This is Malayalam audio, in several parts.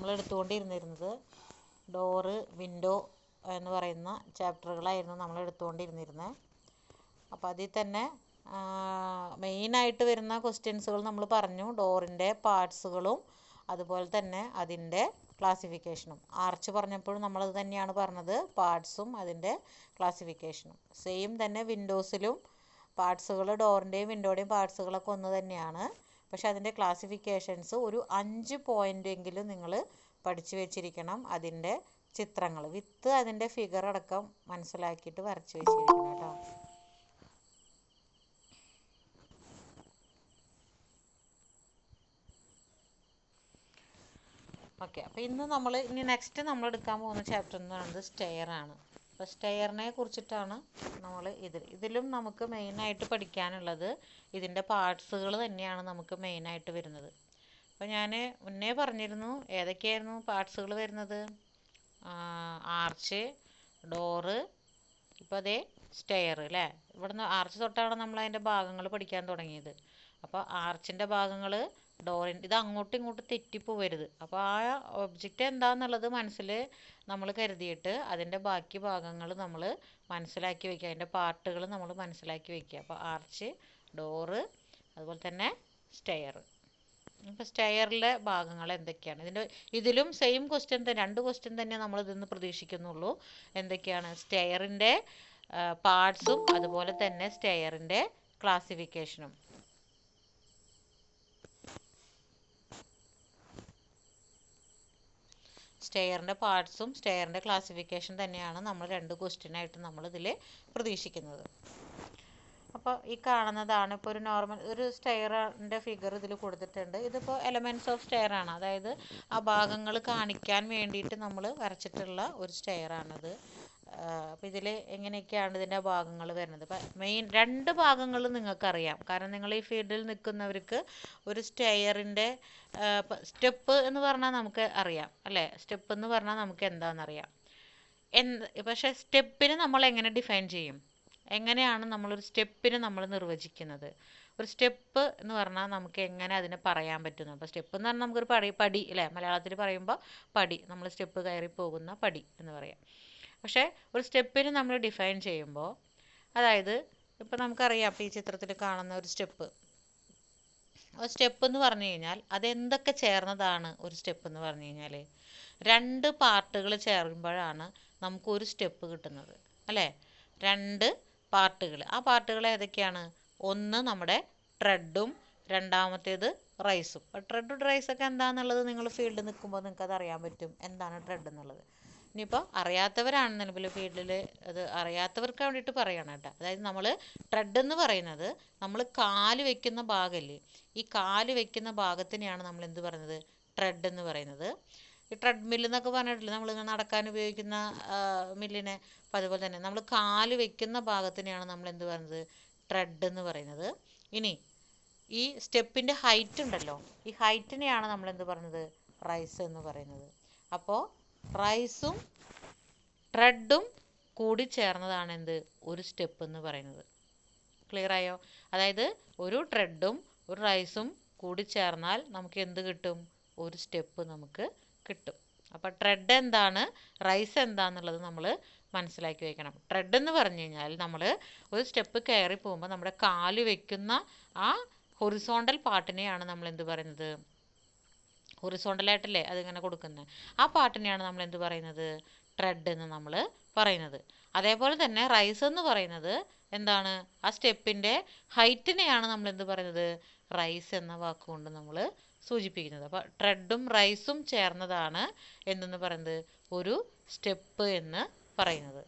നമ്മൾ എടുത്തുകൊണ്ടിരുന്നിരുന്നത് ഡോറ്, വിൻഡോ എന്ന് പറയുന്ന ചാപ്റ്ററുകളായിരുന്നു നമ്മൾ എടുത്തുകൊണ്ടിരുന്നിരുന്നത്. അപ്പോൾ അതിൽ തന്നെ മെയിനായിട്ട് വരുന്ന ക്വസ്റ്റ്യൻസുകൾ നമ്മൾ പറഞ്ഞു. ഡോറിൻ്റെ പാർട്സുകളും അതുപോലെ തന്നെ അതിൻ്റെ ക്ലാസിഫിക്കേഷനും. ആർച്ച് പറഞ്ഞപ്പോഴും നമ്മളത് തന്നെയാണ് പറഞ്ഞത്, പാർട്സും അതിൻ്റെ ക്ലാസിഫിക്കേഷനും. സെയിം തന്നെ വിൻഡോസിലും പാർട്സുകൾ, ഡോറിൻ്റെയും വിൻഡോയുടെയും പാർട്സുകളൊക്കെ ഒന്ന് തന്നെയാണ്. പക്ഷെ അതിൻ്റെ ക്ലാസിഫിക്കേഷൻസ് ഒരു 5 പോയിൻ്റെങ്കിലും നിങ്ങൾ പഠിച്ചു വെച്ചിരിക്കണം. അതിൻ്റെ ചിത്രങ്ങൾ വിത്ത് അതിൻ്റെ ഫിഗർ അടക്കം മനസ്സിലാക്കിയിട്ട് വരച്ച് വെച്ചിരിക്കണം കേട്ടോ. ഓക്കെ, അപ്പോൾ ഇനി നെക്സ്റ്റ് നമ്മൾ എടുക്കാൻ പോകുന്ന ചാപ്റ്റർ എന്ന് പറയുന്നത് സ്റ്റെയർ ആണ്. അപ്പോൾ സ്റ്റെയറിനെ കുറിച്ചിട്ടാണ് നമ്മൾ ഇതിലും നമുക്ക് മെയിനായിട്ട് പഠിക്കാനുള്ളത് ഇതിൻ്റെ പാർട്സുകൾ തന്നെയാണ് നമുക്ക് മെയിനായിട്ട് വരുന്നത്. അപ്പോൾ ഞാൻ മുന്നേ പറഞ്ഞിരുന്നു ഏതൊക്കെയായിരുന്നു പാർട്സുകൾ വരുന്നത്. ആർച്ച്, ഡോറ്, ഇപ്പോൾ അതേ സ്റ്റെയർ അല്ലേ. ഇവിടുന്ന് ആർച്ച് തൊട്ടാണ് നമ്മൾ അതിൻ്റെ ഭാഗങ്ങൾ പഠിക്കാൻ തുടങ്ങിയത്. അപ്പോൾ ആർച്ചിൻ്റെ ഭാഗങ്ങൾ, ഡോറിൻ്റെ, ഇത് അങ്ങോട്ടും ഇങ്ങോട്ടും തെറ്റിപ്പോവരുത്. അപ്പോൾ ആ ഒബ്ജക്റ്റ് എന്താണെന്നുള്ളത് മനസ്സിൽ നമ്മൾ കരുതിയിട്ട് അതിൻ്റെ ബാക്കി ഭാഗങ്ങൾ നമ്മൾ മനസ്സിലാക്കി വയ്ക്കുക, അതിൻ്റെ പാർട്ടുകൾ നമ്മൾ മനസ്സിലാക്കി വയ്ക്കുക. അപ്പോൾ ആർച്ച്, ഡോറ്, അതുപോലെ തന്നെ സ്റ്റെയർ. ഇപ്പോൾ സ്റ്റെയറിലെ ഭാഗങ്ങൾ എന്തൊക്കെയാണ്? ഇതിലും സെയിം ക്വസ്റ്റ്യൻ തന്നെ, 2 ക്വസ്റ്റ്യൻ തന്നെ നമ്മൾ ഇതിന്ന് പ്രതീക്ഷിക്കുന്നുള്ളൂ. എന്തൊക്കെയാണ്? സ്റ്റെയറിൻ്റെ പാർട്സും അതുപോലെ തന്നെ സ്റ്റെയറിൻ്റെ ക്ലാസിഫിക്കേഷനും. സ്റ്റെയറിൻ്റെ പാർട്സും സ്റ്റെയറിൻ്റെ ക്ലാസിഫിക്കേഷൻ തന്നെയാണ് നമ്മൾ 2 ക്വസ്റ്റ്യനായിട്ട് നമ്മളിതിൽ പ്രതീക്ഷിക്കുന്നത്. അപ്പോൾ ഈ കാണുന്നതാണ് ഇപ്പോൾ ഒരു നോർമൽ ഒരു സ്റ്റെയറിൻ്റെ ഫിഗർ ഇതിൽ കൊടുത്തിട്ടുണ്ട്. ഇതിപ്പോൾ എലമെൻറ്റ്സ് ഓഫ് സ്റ്റെയർ ആണ്, അതായത് ആ ഭാഗങ്ങൾ കാണിക്കാൻ വേണ്ടിയിട്ട് നമ്മൾ വരച്ചിട്ടുള്ള ഒരു സ്റ്റെയറാണിത്. അപ്പോൾ ഇതിൽ എങ്ങനെയൊക്കെയാണ് ഇതിൻ്റെ ഭാഗങ്ങൾ വരുന്നത്? ഇപ്പം മെയിൻ 2 ഭാഗങ്ങൾ നിങ്ങൾക്കറിയാം, കാരണം നിങ്ങൾ ഈ ഫീൽഡിൽ നിൽക്കുന്നവർക്ക് ഒരു സ്റ്റെയറിൻ്റെ സ്റ്റെപ്പ് എന്ന് പറഞ്ഞാൽ നമുക്ക് അറിയാം അല്ലേ. സ്റ്റെപ്പ് എന്ന് പറഞ്ഞാൽ നമുക്ക് എന്താണെന്നറിയാം. പക്ഷേ സ്റ്റെപ്പിന് നമ്മൾ എങ്ങനെ ഡിഫൈൻ ചെയ്യും? എങ്ങനെയാണ് നമ്മളൊരു സ്റ്റെപ്പിന് നമ്മൾ നിർവചിക്കുന്നത്? ഒരു സ്റ്റെപ്പ് എന്ന് പറഞ്ഞാൽ നമുക്ക് എങ്ങനെ അതിനെ പറയാൻ പറ്റുന്നു? അപ്പോൾ സ്റ്റെപ്പ് എന്ന് പറഞ്ഞാൽ നമുക്കൊരു പടി അല്ലേ, മലയാളത്തിൽ പറയുമ്പോൾ പടി, നമ്മൾ സ്റ്റെപ്പ് കയറി പോകുന്ന പടി എന്ന് പറയാം. പക്ഷേ ഒരു സ്റ്റെപ്പിന് നമ്മൾ ഡിഫൈൻ ചെയ്യുമ്പോൾ, അതായത് ഇപ്പോൾ നമുക്കറിയാം, ഇപ്പോൾ ഈ ചിത്രത്തിൽ കാണുന്ന ഒരു സ്റ്റെപ്പ് എന്ന് പറഞ്ഞു കഴിഞ്ഞാൽ അതെന്തൊക്കെ ചേർന്നതാണ് ഒരു സ്റ്റെപ്പ് എന്ന് പറഞ്ഞു കഴിഞ്ഞാൽ? 2 പാർട്ടുകൾ ചേരുമ്പോഴാണ് നമുക്കൊരു സ്റ്റെപ്പ് കിട്ടുന്നത് അല്ലേ. 2 പാർട്ടുകൾ. ആ പാർട്ടുകൾ ഏതൊക്കെയാണ്? ഒന്ന് നമ്മുടെ ട്രെഡും, രണ്ടാമത്തേത് റൈസും. ട്രെഡും റൈസൊക്കെ എന്താണെന്നുള്ളത് നിങ്ങൾ ഫീൽഡിൽ നിൽക്കുമ്പോൾ നിങ്ങൾക്ക് അത് അറിയാൻ പറ്റും, എന്താണ് ട്രെഡ് എന്നുള്ളത്. ഇനിയിപ്പോൾ അറിയാത്തവരാണെന്നുണ്ടെങ്കിൽ ഫീൽഡിൽ അത് അറിയാത്തവർക്ക് വേണ്ടിയിട്ട് പറയണം കേട്ടോ. അതായത് നമ്മൾ ട്രെഡ് എന്ന് പറയുന്നത് നമ്മൾ കാല് വെക്കുന്ന ഭാഗമല്ലേ, ഈ കാല് വെക്കുന്ന ഭാഗത്തിനെയാണ് നമ്മൾ എന്ത് പറയുന്നത്? ട്രെഡ് എന്ന് പറയുന്നത്. ഈ ട്രെഡ് മില്ല് എന്നൊക്കെ പറഞ്ഞിട്ടില്ല, നമ്മൾ നടക്കാൻ ഉപയോഗിക്കുന്ന മില്ലിനെ. അപ്പോൾ അതുപോലെ തന്നെ നമ്മൾ കാല് വെക്കുന്ന ഭാഗത്തിനെയാണ് നമ്മൾ എന്ത് പറയുന്നത്? ട്രെഡ് എന്ന് പറയുന്നത്. ഇനി ഈ സ്റ്റെപ്പിൻ്റെ ഹൈറ്റ് ഉണ്ടല്ലോ, ഈ ഹൈറ്റിനെയാണ് നമ്മൾ എന്ത് പറയുന്നത്? റൈസ് എന്ന് പറയുന്നത്. അപ്പോൾ റൈസും ട്രെഡും കൂടി ചേർന്നതാണ് എന്ത്? ഒരു സ്റ്റെപ്പ് എന്ന് പറയുന്നത്. ക്ലിയർ ആയോ? അതായത് ഒരു ട്രെഡും ഒരു റൈസും കൂടി ചേർന്നാൽ നമുക്ക് എന്ത് കിട്ടും? ഒരു സ്റ്റെപ്പ് നമുക്ക് കിട്ടും. അപ്പോൾ ട്രെഡ് എന്താണ്, റൈസ് എന്താണെന്നുള്ളത് നമ്മൾ മനസ്സിലാക്കി വയ്ക്കണം. ട്രെഡ് എന്ന് പറഞ്ഞു കഴിഞ്ഞാൽ നമ്മൾ ഒരു സ്റ്റെപ്പ് കയറി പോകുമ്പോൾ നമ്മുടെ കാല് വെക്കുന്ന ആ ഹൊറിസോണ്ടൽ പാർട്ടിനെയാണ് നമ്മൾ എന്ത് പറയുന്നത്? ഹൊറിസോണ്ടലായിട്ടല്ലേ അതിങ്ങനെ കൊടുക്കുന്നത്, ആ പാർട്ടിനെയാണ് നമ്മൾ എന്ത് പറയുന്നത്? ട്രെഡ് എന്ന് നമ്മൾ പറയുന്നത്. അതേപോലെ തന്നെ റൈസ് എന്ന് പറയുന്നത് എന്താണ്? ആ സ്റ്റെപ്പിൻ്റെ ഹൈറ്റിനെയാണ് നമ്മൾ എന്ത് പറയുന്നത്? റൈസ് എന്ന വാക്കുകൊണ്ട് നമ്മൾ സൂചിപ്പിക്കുന്നത്. അപ്പോൾ ട്രെഡും റൈസും ചേർന്നതാണ് എന്തെന്ന് പറയുന്നത്? ഒരു സ്റ്റെപ്പ് എന്ന് പറയുന്നത്.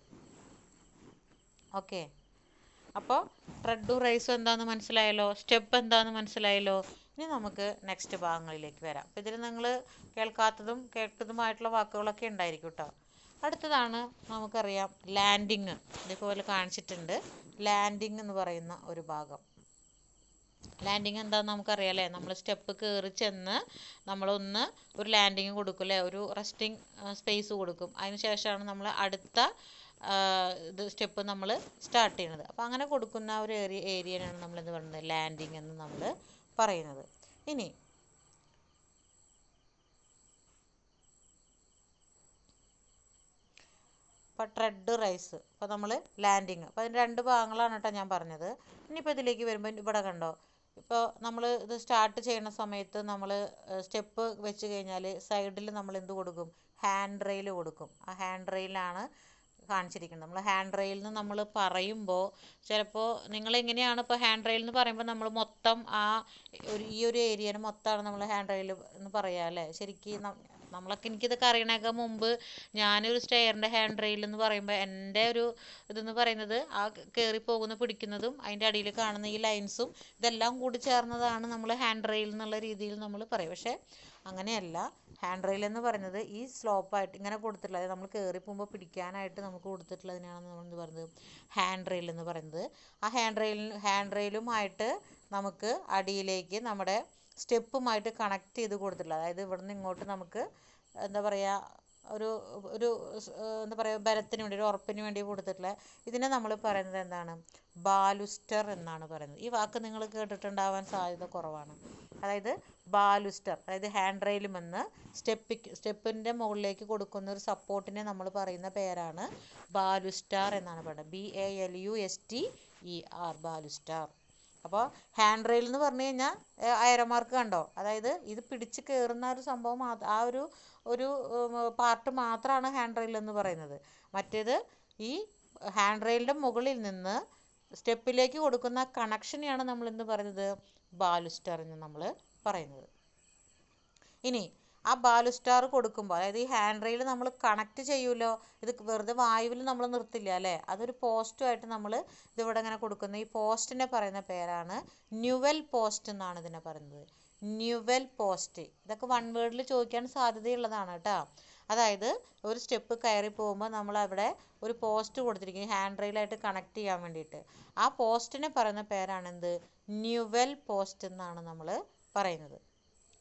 ഓക്കെ, അപ്പോൾ ട്രെഡും റൈസും എന്താണെന്ന് മനസ്സിലായല്ലോ, സ്റ്റെപ്പ് എന്താണെന്ന് മനസ്സിലായല്ലോ. ഇനി നമുക്ക് നെക്സ്റ്റ് ഭാഗങ്ങളിലേക്ക് വരാം. അപ്പോൾ ഇതിൽ നിങ്ങൾ കേൾക്കാത്തതും കേട്ടതുമായിട്ടുള്ള വാക്കുകളൊക്കെ ഉണ്ടായിരിക്കും കേട്ടോ. അടുത്തതാണ് നമുക്കറിയാം ലാൻഡിങ്. ഇതുപോലെ കാണിച്ചിട്ടുണ്ട് ലാൻഡിങ് എന്ന് പറയുന്ന ഒരു ഭാഗം. ലാൻഡിങ് എന്താണെന്ന് നമുക്കറിയാം അല്ലേ. നമ്മൾ സ്റ്റെപ്പ് കയറി ചെന്ന് നമ്മളൊന്ന് ഒരു ലാൻഡിങ് കൊടുക്കും അല്ലേ, ഒരു റെസ്റ്റിംഗ് സ്പേസ് കൊടുക്കും. അതിന് ശേഷമാണ് നമ്മൾ അടുത്ത സ്റ്റെപ്പ് നമ്മൾ സ്റ്റാർട്ട് ചെയ്യുന്നത്. അപ്പോൾ അങ്ങനെ കൊടുക്കുന്ന ഒരു ഏരിയയാണ് നമ്മൾ എന്ത് പറയുന്നത്? ലാൻഡിങ് എന്ന് നമ്മൾ പറയുന്നത്. ഇനി അപ്പോൾ ട്രെഡ് റൈസ്, അപ്പോൾ നമ്മൾ ലാൻഡിങ്. അപ്പോൾ അതിൻ്റെ രണ്ട് ഭാഗങ്ങളാണ് കേട്ടോ ഞാൻ പറഞ്ഞത്. ഇനിയിപ്പോൾ ഇതിലേക്ക് വരുമ്പോൾ ഇവിടെ കണ്ടോ, ഇപ്പോൾ നമ്മൾ ഇത് സ്റ്റാർട്ട് ചെയ്യുന്ന സമയത്ത് നമ്മൾ സ്റ്റെപ്പ് വെച്ച് കഴിഞ്ഞാൽ സൈഡിൽ നമ്മൾ എന്ത് കൊടുക്കും, ഹാൻഡ് റെയിൽ കൊടുക്കും. ആ ഹാൻഡ് റെയിലാണ് കാണിച്ചിരിക്കുന്നത്. നമ്മൾ ഹാൻഡ് റെയിൽ എന്ന് നമ്മൾ പറയുമ്പോൾ ചിലപ്പോൾ നിങ്ങളെങ്ങനെയാണ് ഇപ്പോൾ ഹാൻഡ് റെയിൽ എന്ന് പറയുമ്പോൾ നമ്മൾ മൊത്തം ഈ ഒരു ഏരിയന് മൊത്തമാണ് നമ്മൾ ഹാൻഡ് റെയിൽ എന്ന് പറയുക അല്ലേ. ശരിക്കും നമ്മളൊക്കെ എനിക്കിതൊക്കെ അറിയണേക്കാൾ മുമ്പ് ഞാനൊരു സ്റ്റെയറിൻ്റെ ഹാൻഡ് റെയിൽ എന്ന് പറയുമ്പോൾ എൻ്റെ ഒരു ഇതെന്ന് പറയുന്നത് ആ കയറി പോകുന്ന പിടിക്കുന്നതും അതിൻ്റെ അടിയിൽ കാണുന്ന ഈ ലൈൻസും ഇതെല്ലാം കൂടി ചേർന്നതാണ് നമ്മൾ ഹാൻഡ് റെയിൽ എന്നുള്ള രീതിയിൽ നമ്മൾ പറയും. പക്ഷേ അങ്ങനെയല്ല. ഹാൻഡ് റെയിൽ എന്ന് പറയുന്നത് ഈ സ്ലോപ്പായിട്ട് ഇങ്ങനെ കൊടുത്തിട്ടുള്ളത്, നമ്മൾ കയറി പോകുമ്പോൾ പിടിക്കാനായിട്ട് നമുക്ക് കൊടുത്തിട്ടുള്ളതിനാണ് നമ്മൾ എന്ത് പറയുന്നത്, ഹാൻഡ് റെയിൽ എന്ന് പറയുന്നത്. ആ ഹാൻഡ് റെയിലുമായിട്ട് നമുക്ക് അടിയിലേക്ക് നമ്മുടെ സ്റ്റെപ്പുമായിട്ട് കണക്ട് ചെയ്ത് കൊടുത്തിട്ടുള്ളത്. അതായത് ഇവിടുന്ന് ഇങ്ങോട്ട് നമുക്ക് എന്താ പറയുക, ഒരു ഒരു എന്താ പറയുക, ബലത്തിന് വേണ്ടി, ഒരു ഉറപ്പിന് വേണ്ടി കൊടുത്തിട്ടുള്ള ഇതിനെ നമ്മൾ പറയുന്നത് എന്താണ്, ബാലുസ്റ്റർ എന്നാണ് പറയുന്നത്. ഈ വാക്ക് നിങ്ങൾ കേട്ടിട്ടുണ്ടാവാൻ സാധ്യത കുറവാണ്. അതായത് ബാലുസ്റ്റർ, അതായത് ഹാൻഡ് റെയിലുമെന്ന് സ്റ്റെപ്പിൻ്റെ മുകളിലേക്ക് കൊടുക്കുന്ന ഒരു സപ്പോർട്ടിനെ നമ്മൾ പറയുന്ന പേരാണ് ബാലുസ്റ്റാർ എന്നാണ് പറയുന്നത്. BALUSTER, ബാലുസ്റ്റാർ. അപ്പോൾ ഹാൻഡ് റെയിൽ എന്ന് പറഞ്ഞു കഴിഞ്ഞാൽ അയരമാർക്ക് കണ്ടോ, അതായത് ഇത് പിടിച്ച് കയറുന്ന ഒരു സംഭവം, ആ ഒരു പാർട്ട് മാത്രമാണ് ഹാൻഡ് റെയിൽ എന്ന് പറയുന്നത്. മറ്റേത് ഈ ഹാൻഡ് റെയിലിൻ്റെ മുകളിൽ നിന്ന് സ്റ്റെപ്പിലേക്ക് കൊടുക്കുന്ന കണക്ഷനെയാണ് നമ്മൾ എന്ത് പറയുന്നത്, ബാലുസ്റ്റർ എന്ന് നമ്മൾ പറയുന്നത്. ഇനി ആ ബാലുസ്റ്റാർ കൊടുക്കുമ്പോൾ, അതായത് ഈ ഹാൻഡ് റെയിൽ നമ്മൾ കണക്ട് ചെയ്യുമല്ലോ, ഇത് വെറുതെ വായുവിൽ നമ്മൾ നിർത്തില്ല അല്ലേ, അതൊരു പോസ്റ്റുമായിട്ട് നമ്മൾ ഇതിവിടെ ഇങ്ങനെ കൊടുക്കുന്ന ഈ പോസ്റ്റിനെ പറയുന്ന പേരാണ് ന്യൂവൽ പോസ്റ്റ് എന്നാണ് ഇതിനെ പറയുന്നത്. Newel post. ഇതൊക്കെ വൺ വേർഡിൽ ചോദിക്കാൻ സാധ്യതയുള്ളതാണ് കേട്ടോ. അതായത് ഒരു സ്റ്റെപ്പ് കയറി പോകുമ്പോൾ നമ്മൾ അവിടെ ഒരു പോസ്റ്റ് കൊടുത്തിരിക്കും ഹാൻഡ് റെയിലായിട്ട് കണക്ട് ചെയ്യാൻ വേണ്ടിയിട്ട്. ആ പോസ്റ്റിനെ പറയുന്ന പേരാണ് എന്ത്, ന്യൂവൽ പോസ്റ്റ് എന്നാണ് നമ്മൾ പറയുന്നത്.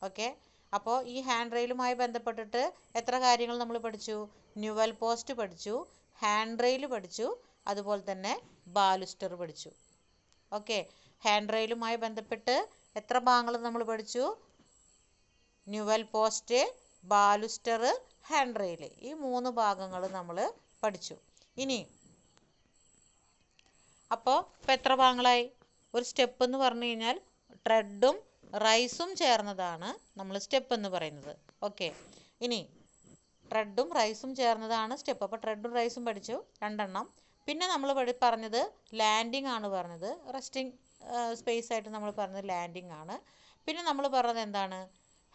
ഓക്കെ. അപ്പോൾ ഈ ഹാൻഡ് റെയിലുമായി ബന്ധപ്പെട്ടിട്ട് എത്ര കാര്യങ്ങൾ നമ്മൾ പഠിച്ചു, ന്യൂവൽ പോസ്റ്റ് പഠിച്ചു, ഹാൻഡ് റെയിൽ പഠിച്ചു, അതുപോലെ തന്നെ ബാലുസ്റ്റർ പഠിച്ചു. ഓക്കെ. ഹാൻഡ് റെയിലുമായി ബന്ധപ്പെട്ട് എത്ര ഭാഗങ്ങൾ നമ്മൾ പഠിച്ചു, newel post, baluster, hand rail, ഈ 3 ഭാഗങ്ങൾ നമ്മൾ പഠിച്ചു. ഇനി അപ്പോൾ ഇപ്പം എത്ര ഭാഗങ്ങളായി, ഒരു സ്റ്റെപ്പ് എന്ന് പറഞ്ഞു കഴിഞ്ഞാൽ ട്രെഡും റൈസും ചേർന്നതാണ് നമ്മൾ സ്റ്റെപ്പ് എന്ന് പറയുന്നത്. ഓക്കെ. ഇനി ട്രെഡും റൈസും ചേർന്നതാണ് സ്റ്റെപ്പ്. അപ്പോൾ ട്രെഡും റൈസും പഠിച്ചു 2 പിന്നെ നമ്മൾ പറഞ്ഞത് ലാൻഡിങ് ആണ് പറഞ്ഞത്. റെസ്റ്റിംഗ് സ്പേസ് ആയിട്ട് നമ്മൾ പറഞ്ഞത് ലാൻഡിങ് ആണ്. പിന്നെ നമ്മൾ പറഞ്ഞത് എന്താണ്,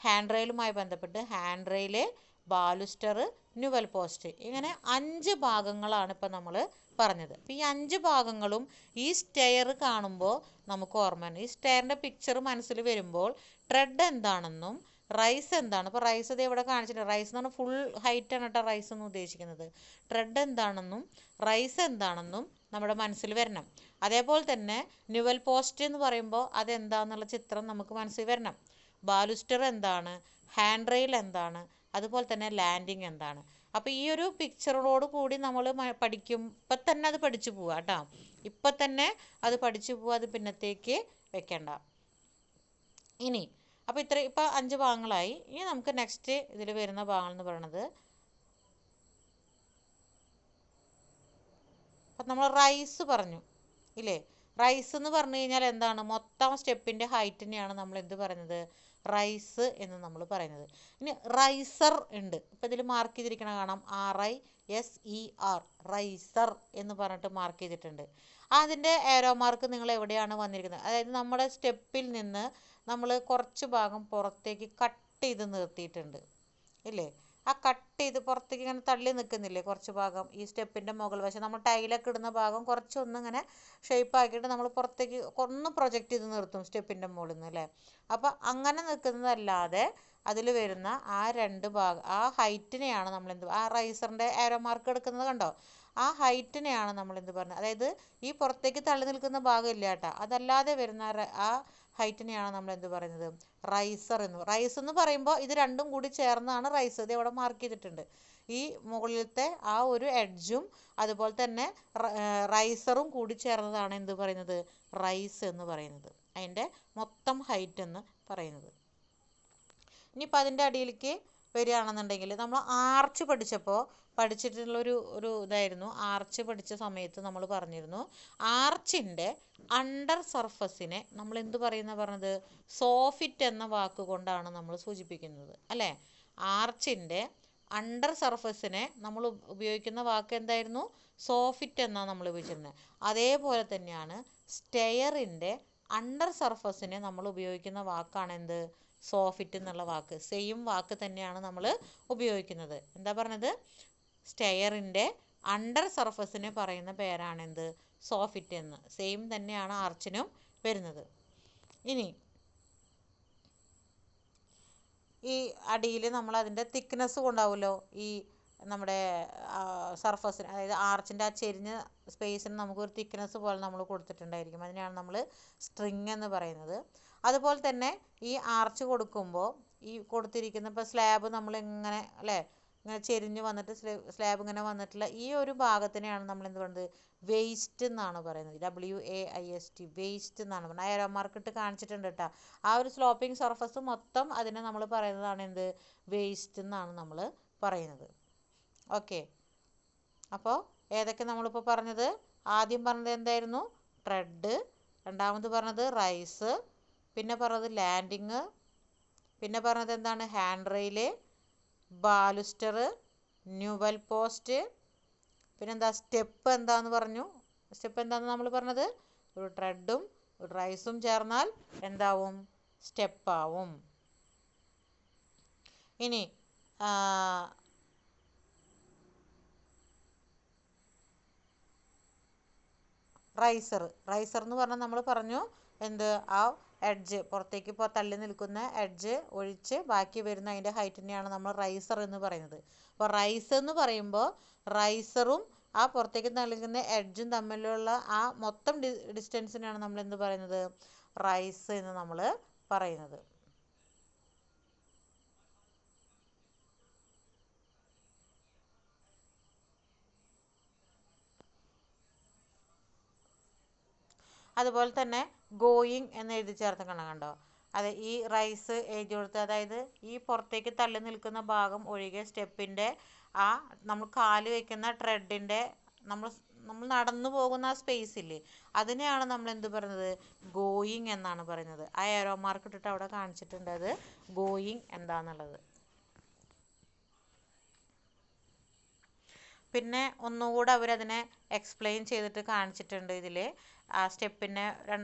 ഹാൻഡ് റെയിലുമായി ബന്ധപ്പെട്ട് hand rail, baluster, newel post, ഇങ്ങനെ 5 ഭാഗങ്ങളാണ് ഇപ്പം നമ്മൾ പറഞ്ഞത്. അപ്പോൾ ഈ 5 ഭാഗങ്ങളും ഈ സ്റ്റെയർ കാണുമ്പോൾ നമുക്ക് ഓർമ്മ തന്നെ. ഈ സ്റ്റെയറിൻ്റെ പിക്ചർ മനസ്സിൽ വരുമ്പോൾ ട്രെഡ് എന്താണെന്നും റൈസ് എന്താണ്, ഇപ്പോൾ റൈസ് ഇത് ഇവിടെ കാണിച്ചിട്ടുണ്ട്. റൈസ് എന്ന് പറഞ്ഞാൽ ഫുൾ ഹൈറ്റ് ആണ് കേട്ടോ റൈസ് എന്ന് ഉദ്ദേശിക്കുന്നത്. ട്രെഡ് എന്താണെന്നും റൈസ് എന്താണെന്നും നമ്മുടെ മനസ്സിൽ വരണം. അതേപോലെ തന്നെ ന്യൂവൽ പോസ്റ്റ് എന്ന് പറയുമ്പോൾ അതെന്താണെന്നുള്ള ചിത്രം നമുക്ക് മനസ്സിൽ വരണം. ബാലുസ്റ്റർ എന്താണ്, ഹാൻഡ് റെയിൽ എന്താണ്, അതുപോലെ തന്നെ ലാൻഡിങ് എന്താണ്. അപ്പോൾ ഈ ഒരു പിക്ചറോട് കൂടി നമ്മൾ പഠിക്കും. ഇപ്പം തന്നെ അത് പഠിച്ചു പോവുക കേട്ടോ. ഇപ്പം തന്നെ അത് പഠിച്ചു പോവുക, അത് പിന്നത്തേക്ക് വെക്കണ്ട. ഇനി അപ്പോൾ ഇപ്പം 5 ഭാഗങ്ങളായി. ഇനി നമുക്ക് നെക്സ്റ്റ് ഇതിൽ വരുന്ന ഭാഗങ്ങൾ എന്ന് പറയുന്നത്, അപ്പം നമ്മൾ റൈസ് പറഞ്ഞു ഇല്ലേ. റൈസ് എന്ന് പറഞ്ഞു കഴിഞ്ഞാൽ എന്താണ്, മൊത്തം സ്റ്റെപ്പിൻ്റെ ഹൈറ്റിനെയാണ് നമ്മൾ എന്ത് പറയുന്നത്, റൈസ് എന്ന് നമ്മൾ പറയുന്നത്. ഇനി റൈസർ ഉണ്ട്. ഇപ്പം ഇതിൽ മാർക്ക് ചെയ്തിരിക്കണ കാണാം, RISER, റൈസർ എന്ന് പറഞ്ഞിട്ട് മാർക്ക് ചെയ്തിട്ടുണ്ട്. അതിൻ്റെ ഏരോ മാർക്ക് നിങ്ങൾ എവിടെയാണ് വന്നിരിക്കുന്നത്, അതായത് നമ്മുടെ സ്റ്റെപ്പിൽ നിന്ന് നമ്മൾ കുറച്ച് ഭാഗം പുറത്തേക്ക് കട്ട് ചെയ്ത് നിർത്തിയിട്ടുണ്ട് ഇല്ലേ. ആ കട്ട് ചെയ്ത് പുറത്തേക്ക് ഇങ്ങനെ തള്ളി നിൽക്കുന്നില്ലേ കുറച്ച് ഭാഗം, ഈ സ്റ്റെപ്പിൻ്റെ മുകൾ വശം നമ്മൾ ടൈലൊക്കെ ഇടുന്ന ഭാഗം കുറച്ചൊന്നിങ്ങനെ ഷേപ്പ് ആക്കിയിട്ട് നമ്മൾ പുറത്തേക്ക് ഒന്ന് പ്രൊജക്റ്റ് ചെയ്ത് നിർത്തും സ്റ്റെപ്പിൻ്റെ മുകളിൽ നിന്ന് അല്ലേ. അപ്പോൾ അങ്ങനെ നിൽക്കുന്നതല്ലാതെ അതിൽ വരുന്ന ആ 2 ഭാഗം, ആ ഹൈറ്റിനെയാണ് നമ്മൾ ആ റൈസറിൻ്റെ ഏരോ മാർക്ക് എടുക്കുന്നത് കണ്ടോ, ആ ഹൈറ്റിനെയാണ് നമ്മൾ പറഞ്ഞത്. അതായത് ഈ പുറത്തേക്ക് തള്ളി നിൽക്കുന്ന ഭാഗം ഇല്ല കേട്ടോ, അതല്ലാതെ വരുന്ന ആ ഹൈറ്റിനെയാണ് നമ്മൾ പറയുന്നത്, റൈസർ എന്ന്. റൈസ് എന്ന് പറയുമ്പോൾ ഇത് രണ്ടും കൂടി ചേർന്നാണ് റൈസ്. ഇത് ഇവിടെ മാർക്ക് ചെയ്തിട്ടുണ്ട്. ഈ മുകളിലത്തെ ആ ഒരു എഡ്ജും അതുപോലെ തന്നെ റൈസറും കൂടി ചേർന്നതാണ് എന്ത് പറയുന്നത്, റൈസ് എന്ന് പറയുന്നത്. അതിൻ്റെ മൊത്തം ഹൈറ്റ് എന്ന് പറയുന്നത്. ഇനിയിപ്പോൾ അതിൻ്റെ അടിയിലേക്ക് വരികയാണെന്നുണ്ടെങ്കിൽ നമ്മൾ ആർച്ച് പഠിച്ചിട്ടുള്ളൊരു ഇതായിരുന്നു. ആർച്ച് പഠിച്ച സമയത്ത് നമ്മൾ പറഞ്ഞിരുന്നു ആർച്ചിൻ്റെ അണ്ടർ സർഫസിനെ നമ്മൾ എന്ത് പറയുന്ന പറഞ്ഞത് സോഫിറ്റ് എന്ന വാക്ക് കൊണ്ടാണ് നമ്മൾ സൂചിപ്പിക്കുന്നത് അല്ലേ. ആർച്ചിൻ്റെ അണ്ടർ സർഫസിനെ നമ്മൾ ഉപയോഗിക്കുന്ന വാക്ക് എന്തായിരുന്നു സോഫിറ്റ് എന്നാണ് നമ്മൾ ഉപയോഗിച്ചിരുന്നത്. അതേപോലെ തന്നെയാണ് സ്റ്റെയറിൻ്റെ അണ്ടർ സർഫസിനെ നമ്മൾ ഉപയോഗിക്കുന്ന വാക്കാണ് എന്ത് സോഫിറ്റ് എന്നുള്ള വാക്ക്. സെയിം വാക്ക് തന്നെയാണ് നമ്മൾ ഉപയോഗിക്കുന്നത്. എന്താ പറഞ്ഞത് സ്റ്റെയറിൻ്റെ അണ്ടർ സർഫസിനെ പറയുന്ന പേരാണ് എന്ത് സോഫിറ്റ് എന്ന്. സെയിം തന്നെയാണ് ആർച്ചിനും വരുന്നത്. ഇനി ഈ അടിയിൽ നമ്മൾ അതിൻ്റെ തിക്നെസ് കൊണ്ടാവുമല്ലോ ഈ നമ്മുടെ സർഫസിന്, അതായത് ആർച്ചിൻ്റെ ആ ചെരിഞ്ഞ സ്പേസിന് നമുക്കൊരു തിക്നെസ് പോലെ നമ്മൾ കൊടുത്തിട്ടുണ്ടായിരിക്കും. അതിനെയാണ് നമ്മൾ സ്ട്രിങ് എന്ന് പറയുന്നത്. അതുപോലെ തന്നെ ഈ ആർച്ച് കൊടുക്കുമ്പോൾ ഈ കൊടുത്തിരിക്കുന്ന ഇപ്പോൾ സ്ലാബ് നമ്മൾ ഇങ്ങനെ അല്ലേ ഇങ്ങനെ ചെരിഞ്ഞ് വന്നിട്ട് സ്ലാബ് ഇങ്ങനെ വന്നിട്ടുള്ള ഈ ഒരു ഭാഗത്തിനെയാണ് നമ്മൾ എന്ത് പറയുന്നത് വേസ്റ്റ് എന്നാണ് പറയുന്നത്. WAIST വേസ്റ്റ് എന്നാണ് പറയുന്നത്. ആ ഏരോ മാർക്ക് ഇട്ട് കാണിച്ചിട്ടുണ്ട് കേട്ടോ. ആ ഒരു സ്ലോപ്പിംഗ് സർഫസ് മൊത്തം അതിനെ നമ്മൾ പറയുന്നതാണ് എന്ത് വേസ്റ്റ് എന്നാണ് നമ്മൾ പറയുന്നത്. ഓക്കെ, അപ്പോൾ ഏതൊക്കെ നമ്മളിപ്പോൾ പറഞ്ഞത് ആദ്യം പറഞ്ഞത് എന്തായിരുന്നു ട്രെഡ്, രണ്ടാമത് പറഞ്ഞത് റൈസ്, പിന്നെ പറഞ്ഞത് ലാൻഡിങ്, പിന്നെ പറഞ്ഞത് എന്താണ് hand rail, baluster, newel post, പിന്നെന്താ സ്റ്റെപ്പ് എന്താന്ന് പറഞ്ഞു. സ്റ്റെപ്പ് എന്താന്ന് നമ്മൾ പറഞ്ഞത് ഒരു ട്രെഡും ഒരു റൈസും ചേർന്നാൽ എന്താവും സ്റ്റെപ്പാവും. ഇനി റൈസർ എന്ന് പറഞ്ഞാൽ നമ്മൾ പറഞ്ഞു എന്ത് ആ എഡ്ജ് പുറത്തേക്ക് ഇപ്പോൾ തള്ളി നിൽക്കുന്ന എഡ്ജ് ഒഴിച്ച് ബാക്കി വരുന്ന അതിൻ്റെ ഹൈറ്റിനെയാണ് നമ്മൾ റൈസർ എന്ന് പറയുന്നത്. അപ്പോൾ റൈസ് എന്ന് പറയുമ്പോൾ റൈസറും ആ പുറത്തേക്ക് നൽകുന്ന എഡ്ജും തമ്മിലുള്ള ആ മൊത്തം ഡിസ്റ്റൻസിനാണ് നമ്മൾ എന്ത് പറയുന്നത് റൈസ് എന്ന് നമ്മൾ പറയുന്നത്. അതുപോലെ തന്നെ ഗോയിങ് എന്ന് എഴുതി ചേർത്ത് കണ്ടോ. അതെ, ഈ റൈസ് എഴുതി കൊടുത്ത്, അതായത് ഈ പുറത്തേക്ക് തള്ളി നിൽക്കുന്ന ഭാഗം ഒഴികെ സ്റ്റെപ്പിൻ്റെ ആ നമ്മൾ കാല് വയ്ക്കുന്ന ട്രെഡിൻ്റെ നമ്മൾ നടന്നു പോകുന്ന ആ സ്പേസ് ഇല്ലേ അതിനെയാണ് നമ്മൾ എന്ത് പറയുന്നത് ഗോയിങ് എന്നാണ് പറയുന്നത്. ആ ഏരോ മാർക്ക് ഇട്ടിട്ട് അവിടെ കാണിച്ചിട്ടുണ്ട് അത് ഗോയിങ് എന്താന്നുള്ളത്. പിന്നെ ഒന്നുകൂടെ അവരതിനെ എക്സ്പ്ലെയിൻ ചെയ്തിട്ട് കാണിച്ചിട്ടുണ്ട്. ഇതിൽ ആ സ്റ്റെപ്പിനെ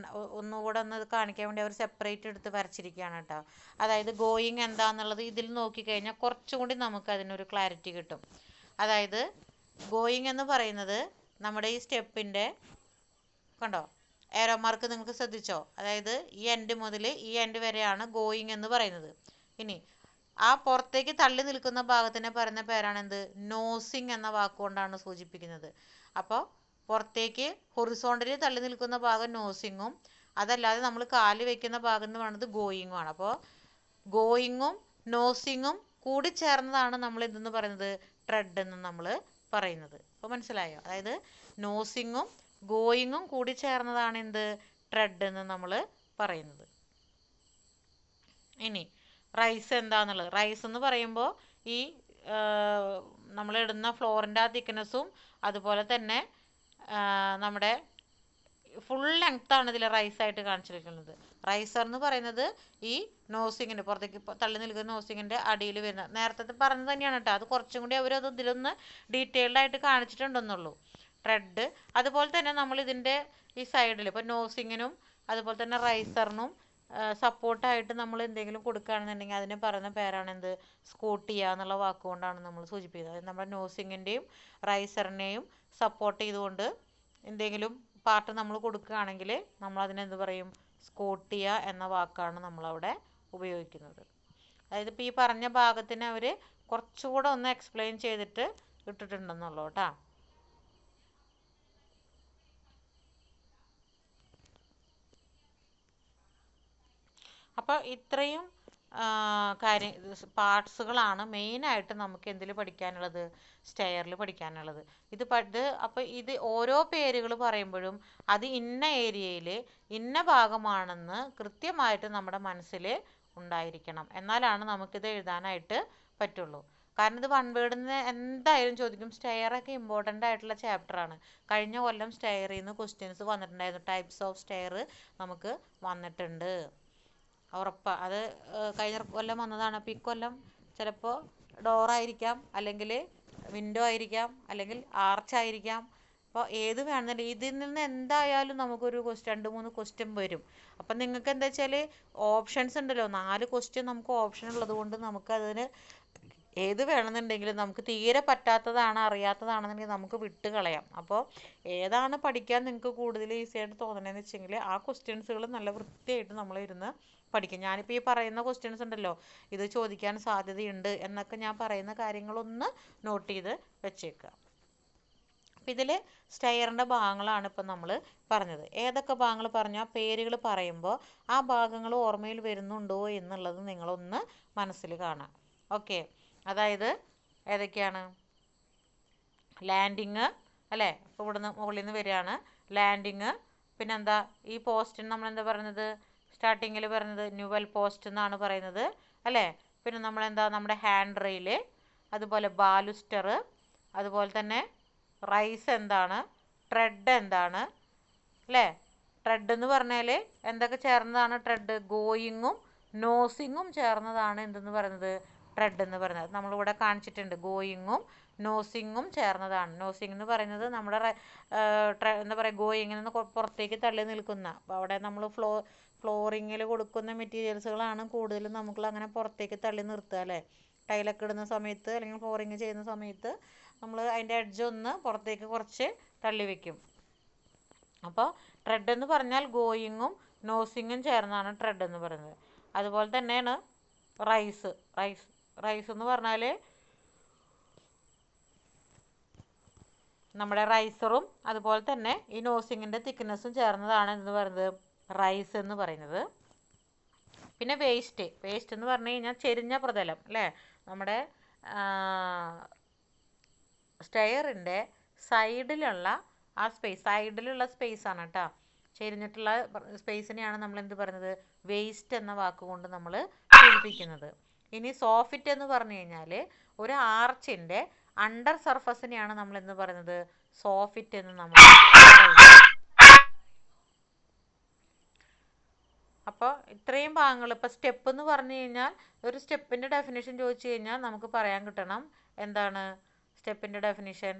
ഒന്നുകൂടെ ഒന്ന് കാണിക്കാൻ വേണ്ടി അവർ സെപ്പറേറ്റ് എടുത്ത് വരച്ചിരിക്കുകയാണ് കേട്ടോ. അതായത് ഗോയിങ് എന്താണെന്നുള്ളത് ഇതിൽ നോക്കിക്കഴിഞ്ഞാൽ കുറച്ചും കൂടി നമുക്ക് അതിനൊരു ക്ലാരിറ്റി കിട്ടും. അതായത് ഗോയിങ് എന്ന് പറയുന്നത് നമ്മുടെ ഈ സ്റ്റെപ്പിൻ്റെ കണ്ടോ ഏരോ മാർക്ക് നിങ്ങൾക്ക് ശ്രദ്ധിച്ചോ, അതായത് ഈ എൻഡ് മുതൽ ഈ എൻഡ് വരെയാണ് ഗോയിങ് എന്ന് പറയുന്നത്. ഇനി ആ പുറത്തേക്ക് തള്ളി നിൽക്കുന്ന ഭാഗത്തിനെ പറയുന്ന പേരാണ് എന്ത് നോസിങ് എന്ന വാക്കുകൊണ്ടാണ് സൂചിപ്പിക്കുന്നത്. അപ്പോൾ പുറത്തേക്ക് ഹൊറിസോണ്ടലി തള്ളി നിൽക്കുന്ന ഭാഗം നോസിങ്ങും അതല്ലാതെ നമ്മൾ കാല് വെക്കുന്ന ഭാഗം എന്ന് പറയുന്നത് ഗോയിങ്ങും ആണ്. അപ്പോൾ ഗോയിങ്ങും നോസിങ്ങും കൂടി ചേർന്നതാണ് നമ്മൾ എന്തെന്ന് പറയുന്നത് ട്രെഡ് എന്ന് നമ്മൾ പറയുന്നത്. അപ്പോൾ മനസ്സിലായോ, അതായത് നോസിങ്ങും ഗോയിങ്ങും കൂടി ചേർന്നതാണ് എന്ത് ട്രെഡ് എന്ന് നമ്മൾ പറയുന്നത്. ഇനി റൈസ് എന്താന്നുള്ളത്, റൈസ് എന്ന് പറയുമ്പോൾ ഈ നമ്മൾ ഇടുന്ന ഫ്ലോറിൻ്റെ ആ തിക്നെസ്സും അതുപോലെ തന്നെ നമ്മുടെ ഫുൾ ലെങ്ത്താണ് ഇതിൽ റൈസായിട്ട് കാണിച്ചിരിക്കുന്നത്. റൈസർ എന്ന് പറയുന്നത് ഈ നോസിങ്ങിൻ്റെ പുറത്തേക്ക് തള്ളി നിൽക്കുന്ന നോസിങ്ങിൻ്റെ അടിയിൽ വരുന്ന നേരത്തെ പറഞ്ഞത് തന്നെയാണ് കേട്ടോ. അത് കുറച്ചും കൂടി അവരത് ഇതിലൊന്ന് ഡീറ്റെയിൽഡ് ആയിട്ട് കാണിച്ചിട്ടുണ്ടെന്നുള്ളൂ. ട്രെഡ് അതുപോലെ തന്നെ നമ്മൾ ഇതിൻ്റെ ഈ സൈഡിൽ ഇപ്പോൾ നോസിങ്ങിനും അതുപോലെ തന്നെ റൈസറിനും സപ്പോർട്ടായിട്ട് നമ്മൾ എന്തെങ്കിലും കൊടുക്കുകയാണെന്നുണ്ടെങ്കിൽ അതിന് പറയുന്ന പേരാണ് എന്ത് സ്കൂട്ടിയ എന്നുള്ള വാക്കുകൊണ്ടാണ് നമ്മൾ സൂചിപ്പിക്കുന്നത്. അതായത് നമ്മുടെ നോസിങ്ങിൻ്റെയും റൈസറിനെയും സപ്പോർട്ട് ചെയ്തുകൊണ്ട് എന്തെങ്കിലും പാർട്ട് നമ്മൾ കൊടുക്കുകയാണെങ്കിൽ നമ്മൾ അതിനെന്ത് പറയും സ്കൂട്ടിയ എന്ന വാക്കാണ് നമ്മളവിടെ ഉപയോഗിക്കുന്നത്. അതായത് ഇപ്പോൾ ഈ പറഞ്ഞ ഭാഗത്തിന് അവർ കുറച്ചുകൂടെ ഒന്ന് എക്സ്പ്ലെയിൻ ചെയ്തിട്ട് ഇട്ടിട്ടുണ്ടെന്നുള്ളൂ കേട്ടോ. അപ്പോൾ ഇത്രയും പാർട്സുകളാണ് മെയിനായിട്ട് നമുക്ക് എന്തിൽ പഠിക്കാനുള്ളത് സ്റ്റെയറിൽ പഠിക്കാനുള്ളത്. അപ്പോൾ ഇത് ഓരോ പേരുകൾ പറയുമ്പോഴും അത് ഇന്ന ഏരിയയിൽ ഇന്ന ഭാഗമാണെന്ന് കൃത്യമായിട്ട് നമ്മുടെ മനസ്സിൽ ഉണ്ടായിരിക്കണം. എന്നാലാണ് നമുക്കിത് എഴുതാനായിട്ട് പറ്റുള്ളൂ. കാരണം ഇത് വൺ വേർഡിൽ നിന്ന് എന്തായാലും ചോദിക്കും. സ്റ്റെയറൊക്കെ ഇമ്പോർട്ടൻ്റ് ആയിട്ടുള്ള ചാപ്റ്ററാണ്. കഴിഞ്ഞ കൊല്ലം സ്റ്റെയറിൽ നിന്ന് ക്വസ്റ്റ്യൻസ് വന്നിട്ടുണ്ടായിരുന്നു. ടൈപ്സ് ഓഫ് സ്റ്റെയർ നമുക്ക് വന്നിട്ടുണ്ട്, ഉറപ്പാണ്. അത് കഴിഞ്ഞ കൊല്ലം വന്നതാണ്. അപ്പോൾ ഇക്കൊല്ലം ചിലപ്പോൾ ഡോറായിരിക്കാം, അല്ലെങ്കിൽ വിൻഡോ ആയിരിക്കാം, അല്ലെങ്കിൽ ആർച്ചായിരിക്കാം. അപ്പോൾ ഏത് വേണമെന്നുണ്ടെങ്കിൽ ഇതിൽ നിന്ന് എന്തായാലും നമുക്കൊരു 2-3 ക്വസ്റ്റ്യൻ വരും. അപ്പം നിങ്ങൾക്ക് എന്താ വെച്ചാൽ ഓപ്ഷൻസ് ഉണ്ടല്ലോ, 4 ക്വസ്റ്റ്യൻ നമുക്ക് ഓപ്ഷൻ ഉള്ളത് കൊണ്ട് നമുക്കതിന് ഏത് വേണമെന്നുണ്ടെങ്കിലും നമുക്ക് തീരെ പറ്റാത്തതാണ് അറിയാത്തതാണെന്നുണ്ടെങ്കിൽ നമുക്ക് വിട്ട് കളയാം. അപ്പോൾ ഏതാണ് പഠിക്കാൻ നിങ്ങൾക്ക് കൂടുതൽ ഈസി ആയിട്ട് തോന്നണതെന്ന് വെച്ചെങ്കിൽ ആ ക്വസ്റ്റ്യൻസുകൾ നല്ല വൃത്തിയായിട്ട് നമ്മൾ ഇരുന്ന് പഠിക്കും. ഞാനിപ്പോൾ ഈ പറയുന്ന ക്വസ്റ്റ്യൻസ് ഉണ്ടല്ലോ, ഇത് ചോദിക്കാൻ സാധ്യതയുണ്ട് എന്നൊക്കെ ഞാൻ പറയുന്ന കാര്യങ്ങളൊന്ന് നോട്ട് ചെയ്ത് വെച്ചേക്കുക. അപ്പം ഇതിൽ സ്റ്റെയറിൻ്റെ ഭാഗങ്ങളാണ് ഇപ്പം നമ്മൾ പറഞ്ഞത്. ഏതൊക്കെ ഭാഗങ്ങൾ പറഞ്ഞാൽ പേരുകൾ പറയുമ്പോൾ ആ ഭാഗങ്ങൾ ഓർമ്മയിൽ വരുന്നുണ്ടോ എന്നുള്ളത് നിങ്ങളൊന്ന് മനസ്സിൽ കാണാം. ഓക്കെ, അതായത് ഏതൊക്കെയാണ്? ലാൻഡിങ് അല്ലേ, ഇപ്പോൾ ഇവിടുന്ന് മുകളിൽ നിന്ന് വരികയാണ് ലാൻഡിങ്. പിന്നെന്താ ഈ പോസ്റ്റിന് നമ്മളെന്താ പറയുന്നത്? സ്റ്റാർട്ടിങ്ങിൽ പറയുന്നത് ന്യൂവൽ പോസ്റ്റ് എന്നാണ് പറയുന്നത് അല്ലേ. പിന്നെ നമ്മളെന്താ നമ്മുടെ ഹാൻഡ് റെയില്, അതുപോലെ ബാലുസ്റ്റർ, അതുപോലെ തന്നെ റൈസ് എന്താണ്, ട്രെഡ് എന്താണ് അല്ലേ. ട്രെഡ് എന്ന് പറഞ്ഞാൽ എന്തൊക്കെ ചേർന്നതാണ്? ട്രെഡ് ഗോയിങ്ങും നോസിങ്ങും ചേർന്നതാണ് എന്തെന്ന് പറയുന്നത്? ട്രെഡ് എന്ന് പറയുന്നത്. നമ്മളിവിടെ കാണിച്ചിട്ടുണ്ട്, ഗോയിങ്ങും നോസിങ്ങും ചേർന്നതാണ്. നോസിങ് എന്ന് പറയുന്നത് നമ്മുടെ എന്താ പറയുക, ഗോയിങ്ങിൽ നിന്ന് പുറത്തേക്ക് തള്ളി നിൽക്കുന്ന, അപ്പോൾ അവിടെ നമ്മൾ ഫ്ലോറിങ്ങിൽ കൊടുക്കുന്ന മെറ്റീരിയൽസുകളാണ് കൂടുതലും നമുക്ക് അങ്ങനെ പുറത്തേക്ക് തള്ളി നിർത്തുക അല്ലേ. ടൈലൊക്കെ ഇടുന്ന സമയത്ത് അല്ലെങ്കിൽ ഫ്ലോറിങ് ചെയ്യുന്ന സമയത്ത് നമ്മൾ അതിൻ്റെ എഡ്ജ് ഒന്ന് പുറത്തേക്ക് കുറച്ച് തള്ളി വെക്കും. അപ്പോൾ ട്രെഡ് എന്ന് പറഞ്ഞാൽ ഗോയിങ്ങും നോസിങ്ങും ചേർന്നാണ് ട്രെഡ് എന്ന് പറയുന്നത്. അതുപോലെ തന്നെയാണ് റൈസ്. റൈസ് എന്ന് പറഞ്ഞാൽ നമ്മുടെ റൈസറും അതുപോലെ തന്നെ ഈ നോസിങ്ങിൻ്റെ തിക്നെസ്സും ചേർന്നതാണ് എന്ന് പറയുന്നത് റൈസ് എന്ന് പറയുന്നത്. പിന്നെ വേസ്റ്റ് എന്ന് പറഞ്ഞു കഴിഞ്ഞാൽ ചെരിഞ്ഞ പ്രതലം അല്ലേ. നമ്മുടെ സ്റ്റെയറിൻ്റെ സൈഡിലുള്ള ആ സൈഡിലുള്ള സ്പേസാണ് കേട്ടോ. ചെരിഞ്ഞിട്ടുള്ള സ്പേസിനെയാണ് നമ്മൾ എന്ത് പറയുന്നത്? വേസ്റ്റ് എന്ന വാക്കുകൊണ്ട് നമ്മൾ സൂചിപ്പിക്കുന്നത്. ഇനി സോഫിറ്റ് എന്ന് പറഞ്ഞു കഴിഞ്ഞാൽ ഒരു ആർച്ചിൻ്റെ അണ്ടർ സർഫസിനെയാണ് നമ്മൾ എന്ത് പറയുന്നത്? സോഫിറ്റ് എന്ന് നമ്മൾ പറയുന്നത്. അപ്പോൾ ഇത്രയും ഭാഗങ്ങൾ. ഇപ്പോൾ സ്റ്റെപ്പ് എന്ന് പറഞ്ഞു കഴിഞ്ഞാൽ ഒരു സ്റ്റെപ്പിൻ്റെ ഡെഫിനിഷൻ ചോദിച്ചു കഴിഞ്ഞാൽ നമുക്ക് പറയാൻ കിട്ടണം എന്താണ് സ്റ്റെപ്പിൻ്റെ ഡെഫിനിഷൻ?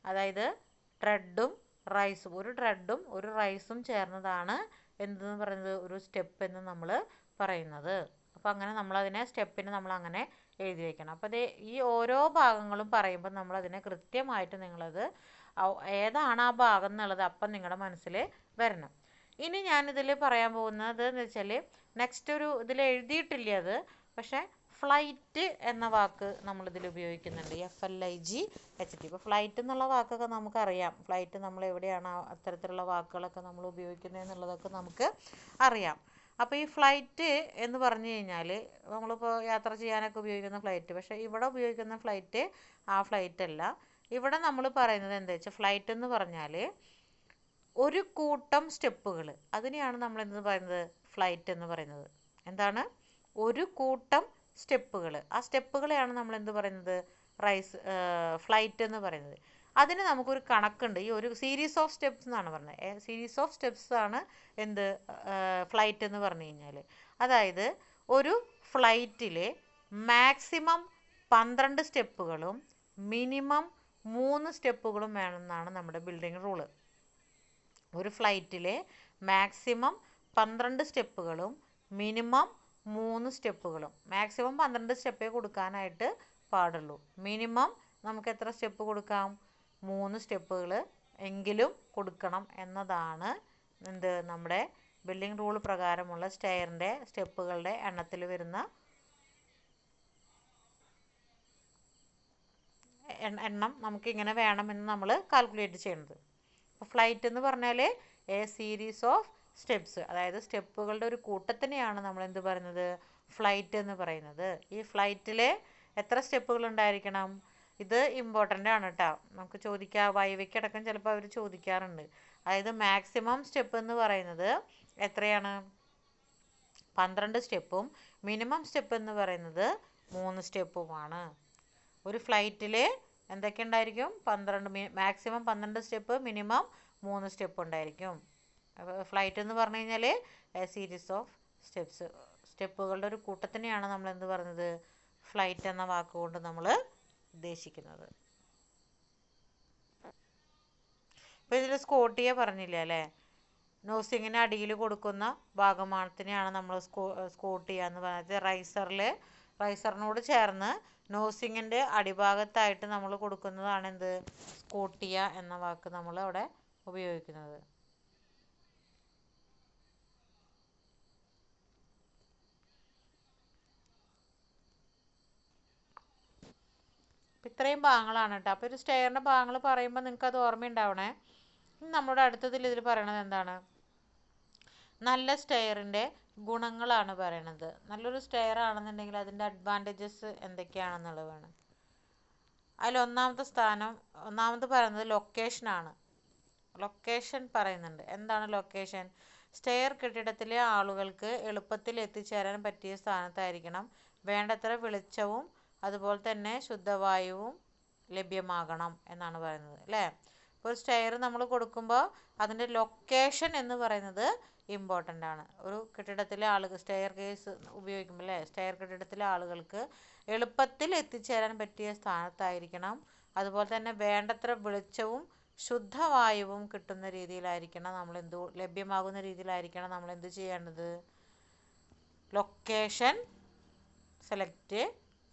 അതായത് ട്രെഡും റൈസും, ഒരു ട്രെഡും ഒരു റൈസും ചേർന്നതാണ് എന്തെന്ന് പറയുന്നത്? ഒരു സ്റ്റെപ്പ് എന്ന് നമ്മൾ പറയുന്നത്. അപ്പോൾ അങ്ങനെ നമ്മളതിനെ സ്റ്റെപ്പിന് നമ്മൾ അങ്ങനെ എഴുതി വയ്ക്കണം. അപ്പോൾ അത് ഈ ഓരോ ഭാഗങ്ങളും പറയുമ്പോൾ നമ്മളതിനെ കൃത്യമായിട്ട് നിങ്ങളത് ഏതാണ് ആ ഭാഗം എന്നുള്ളത് അപ്പം നിങ്ങളുടെ മനസ്സിൽ വരണം. ഇനി ഞാനിതിൽ പറയാൻ പോകുന്നത് എന്ന് വെച്ചാൽ നെക്സ്റ്റ് ഒരു ഇതിൽ എഴുതിയിട്ടില്ല അത്, പക്ഷേ ഫ്ലൈറ്റ് എന്ന വാക്ക് നമ്മളിതിൽ ഉപയോഗിക്കുന്നുണ്ട്. FLIGHT. ഇപ്പോൾ ഫ്ലൈറ്റ് എന്നുള്ള വാക്കൊക്കെ നമുക്കറിയാം. ഫ്ലൈറ്റ് നമ്മൾ എവിടെയാണ് അത്തരത്തിലുള്ള വാക്കുകളൊക്കെ നമ്മൾ ഉപയോഗിക്കുന്നത് എന്നുള്ളതൊക്കെ നമുക്ക് അറിയാം. അപ്പോൾ ഈ ഫ്ലൈറ്റ് എന്ന് പറഞ്ഞു കഴിഞ്ഞാൽ നമ്മളിപ്പോൾ യാത്ര ചെയ്യാനൊക്കെ ഉപയോഗിക്കുന്ന ഫ്ലൈറ്റ്, പക്ഷേ ഇവിടെ ഉപയോഗിക്കുന്ന ഫ്ലൈറ്റ് ആ ഫ്ലൈറ്റ് അല്ല. ഇവിടെ നമ്മൾ പറയുന്നത് എന്താ വെച്ചാൽ ഫ്ലൈറ്റ് എന്ന് പറഞ്ഞാൽ ഒരു കൂട്ടം സ്റ്റെപ്പുകൾ, അതിനെയാണ് നമ്മൾ എന്ത് പറയുന്നത്? ഫ്ലൈറ്റ് എന്ന് പറയുന്നത്. എന്താണ്? ഒരു കൂട്ടം സ്റ്റെപ്പുകൾ. ആ സ്റ്റെപ്പുകളെയാണ് നമ്മൾ എന്ത് പറയുന്നത്? ഫ്ലൈറ്റ് എന്ന് പറയുന്നത്. അതിന് നമുക്കൊരു കണക്കുണ്ട്. ഈ ഒരു സീരീസ് ഓഫ് സ്റ്റെപ്സ് എന്നാണ് പറയുന്നത്. സീരീസ് ഓഫ് സ്റ്റെപ്സ് ആണ് എന്ത് ഫ്ലൈറ്റ് എന്ന് പറഞ്ഞു കഴിഞ്ഞാൽ. അതായത് ഒരു ഫ്ലൈറ്റിൽ മാക്സിമം 12 സ്റ്റെപ്പുകളും മിനിമം 3 സ്റ്റെപ്പുകളും വേണമെന്നാണ് നമ്മുടെ ബിൽഡിംഗ് റൂള്. ഒരു ഫ്ലൈറ്റിലെ മാക്സിമം 12 സ്റ്റെപ്പുകളും മിനിമം 3 സ്റ്റെപ്പുകളും. മാക്സിമം 12 സ്റ്റെപ്പേ കൊടുക്കാനായിട്ട് പാടുള്ളൂ. മിനിമം നമുക്ക് എത്ര സ്റ്റെപ്പ് കൊടുക്കാം? 3 സ്റ്റെപ്പുകൾ എങ്കിലും കൊടുക്കണം എന്നതാണ് എന്ത് നമ്മുടെ ബിൽഡിംഗ് റൂൾ പ്രകാരമുള്ള സ്റ്റെയറിൻ്റെ സ്റ്റെപ്പുകളുടെ എണ്ണത്തിൽ വരുന്ന എണ്ണം നമുക്കിങ്ങനെ വേണമെന്ന് നമ്മൾ കാൽക്കുലേറ്റ് ചെയ്യുന്നത്. അപ്പോൾ ഫ്ലൈറ്റ് എന്ന് പറഞ്ഞാൽ എ സീരീസ് ഓഫ് സ്റ്റെപ്സ്, അതായത് സ്റ്റെപ്പുകളുടെ ഒരു കൂട്ടത്തിനെയാണ് നമ്മൾ എന്ത് പറയുന്നത്? ഫ്ലൈറ്റ് എന്ന് പറയുന്നത്. ഈ ഫ്ലൈറ്റിൽ എത്ര സ്റ്റെപ്പുകൾ ഉണ്ടായിരിക്കണം? ഇത് ഇമ്പോർട്ടൻ്റ് ആണ് കേട്ടോ. നമുക്ക് ചോദിക്കാം, വൈവയ്ക്കടക്കം ചിലപ്പോൾ അവർ ചോദിക്കാറുണ്ട്. അതായത് മാക്സിമം സ്റ്റെപ്പ് എന്ന് പറയുന്നത് എത്രയാണ്? 12 സ്റ്റെപ്പും മിനിമം സ്റ്റെപ്പ് എന്ന് പറയുന്നത് 3 സ്റ്റെപ്പുമാണ്. ഒരു ഫ്ലൈറ്റിൽ എന്തൊക്കെ ഉണ്ടായിരിക്കും? 12 മാക്സിമം 12 സ്റ്റെപ്പ്, മിനിമം 3 സ്റ്റെപ്പ് ഉണ്ടായിരിക്കും. ഫ്ലൈറ്റ് എന്ന് പറഞ്ഞു കഴിഞ്ഞാൽ സീരീസ് ഓഫ് സ്റ്റെപ്പുകളുടെ ഒരു കൂട്ടത്തിനെയാണ് നമ്മൾ എന്ത് പറയുന്നത്? ഫ്ലൈറ്റ് എന്ന വാക്കുകൊണ്ട് നമ്മൾ ഉദ്ദേശിക്കുന്നത്. ഇപ്പോൾ ഇതിൽ സ്കോട്ടിയ പറഞ്ഞില്ല അല്ലേ? നോസിങ്ങിന് അടിയിൽ കൊടുക്കുന്ന ഭാഗമാനത്തിനെയാണ് നമ്മൾ സ്കോട്ടിയ എന്ന് പറയുന്നത്. റൈസറിനോട് ചേർന്ന് നോസിങ്ങിൻ്റെ അടിഭാഗത്തായിട്ട് നമ്മൾ കൊടുക്കുന്നതാണ് എന്ത്? സ്കോട്ടിയ എന്ന വാക്ക് നമ്മൾ അവിടെ ഉപയോഗിക്കുന്നത്. ഇത്രയും ഭാഗങ്ങളാണ് കേട്ടോ. അപ്പോൾ ഒരു സ്റ്റെയറിൻ്റെ ഭാഗങ്ങൾ പറയുമ്പോൾ നിങ്ങൾക്ക് അത് ഓർമ്മയുണ്ടാവണേ. നമ്മുടെ അടുത്തതിൽ ഇതിൽ പറയണത് എന്താണ്? നല്ല സ്റ്റെയറിൻ്റെ ഗുണങ്ങളാണ് പറയണത്. നല്ലൊരു സ്റ്റെയർ ആണെന്നുണ്ടെങ്കിൽ അതിൻ്റെ അഡ്വാൻറ്റേജസ് എന്തൊക്കെയാണെന്നുള്ളതാണ്. അതിൽ ഒന്നാമത് പറയുന്നത് ലൊക്കേഷനാണ്. ലൊക്കേഷൻ പറയുന്നുണ്ട്. എന്താണ് ലൊക്കേഷൻ? സ്റ്റെയർ കെട്ടിടത്തിലെ ആളുകൾക്ക് എളുപ്പത്തിൽ എത്തിച്ചേരാൻ പറ്റിയ സ്ഥാനത്തായിരിക്കണം. വേണ്ടത്ര വെളിച്ചവും അതുപോലെ തന്നെ ശുദ്ധവായുവും ലഭ്യമാകണം എന്നാണ് പറയുന്നത് അല്ലേ? ഇപ്പോൾ ഒരു സ്റ്റെയർ നമ്മൾ കൊടുക്കുമ്പോൾ അതിൻ്റെ ലൊക്കേഷൻ എന്ന് പറയുന്നത് ഇമ്പോർട്ടൻ്റ് ആണ്. ഒരു കെട്ടിടത്തിലെ സ്റ്റെയർ കേസ് ഉപയോഗിക്കുമ്പോൾ അല്ലേ, സ്റ്റെയർ കെട്ടിടത്തിലെ ആളുകൾക്ക് എളുപ്പത്തിൽ എത്തിച്ചേരാൻ പറ്റിയ സ്ഥാനത്തായിരിക്കണം. അതുപോലെ തന്നെ വേണ്ടത്ര വെളിച്ചവും ശുദ്ധവായുവും കിട്ടുന്ന രീതിയിലായിരിക്കണം ലഭ്യമാകുന്ന രീതിയിലായിരിക്കണം നമ്മൾ എന്ത് ചെയ്യേണ്ടത്? ലൊക്കേഷൻ സെലക്ട്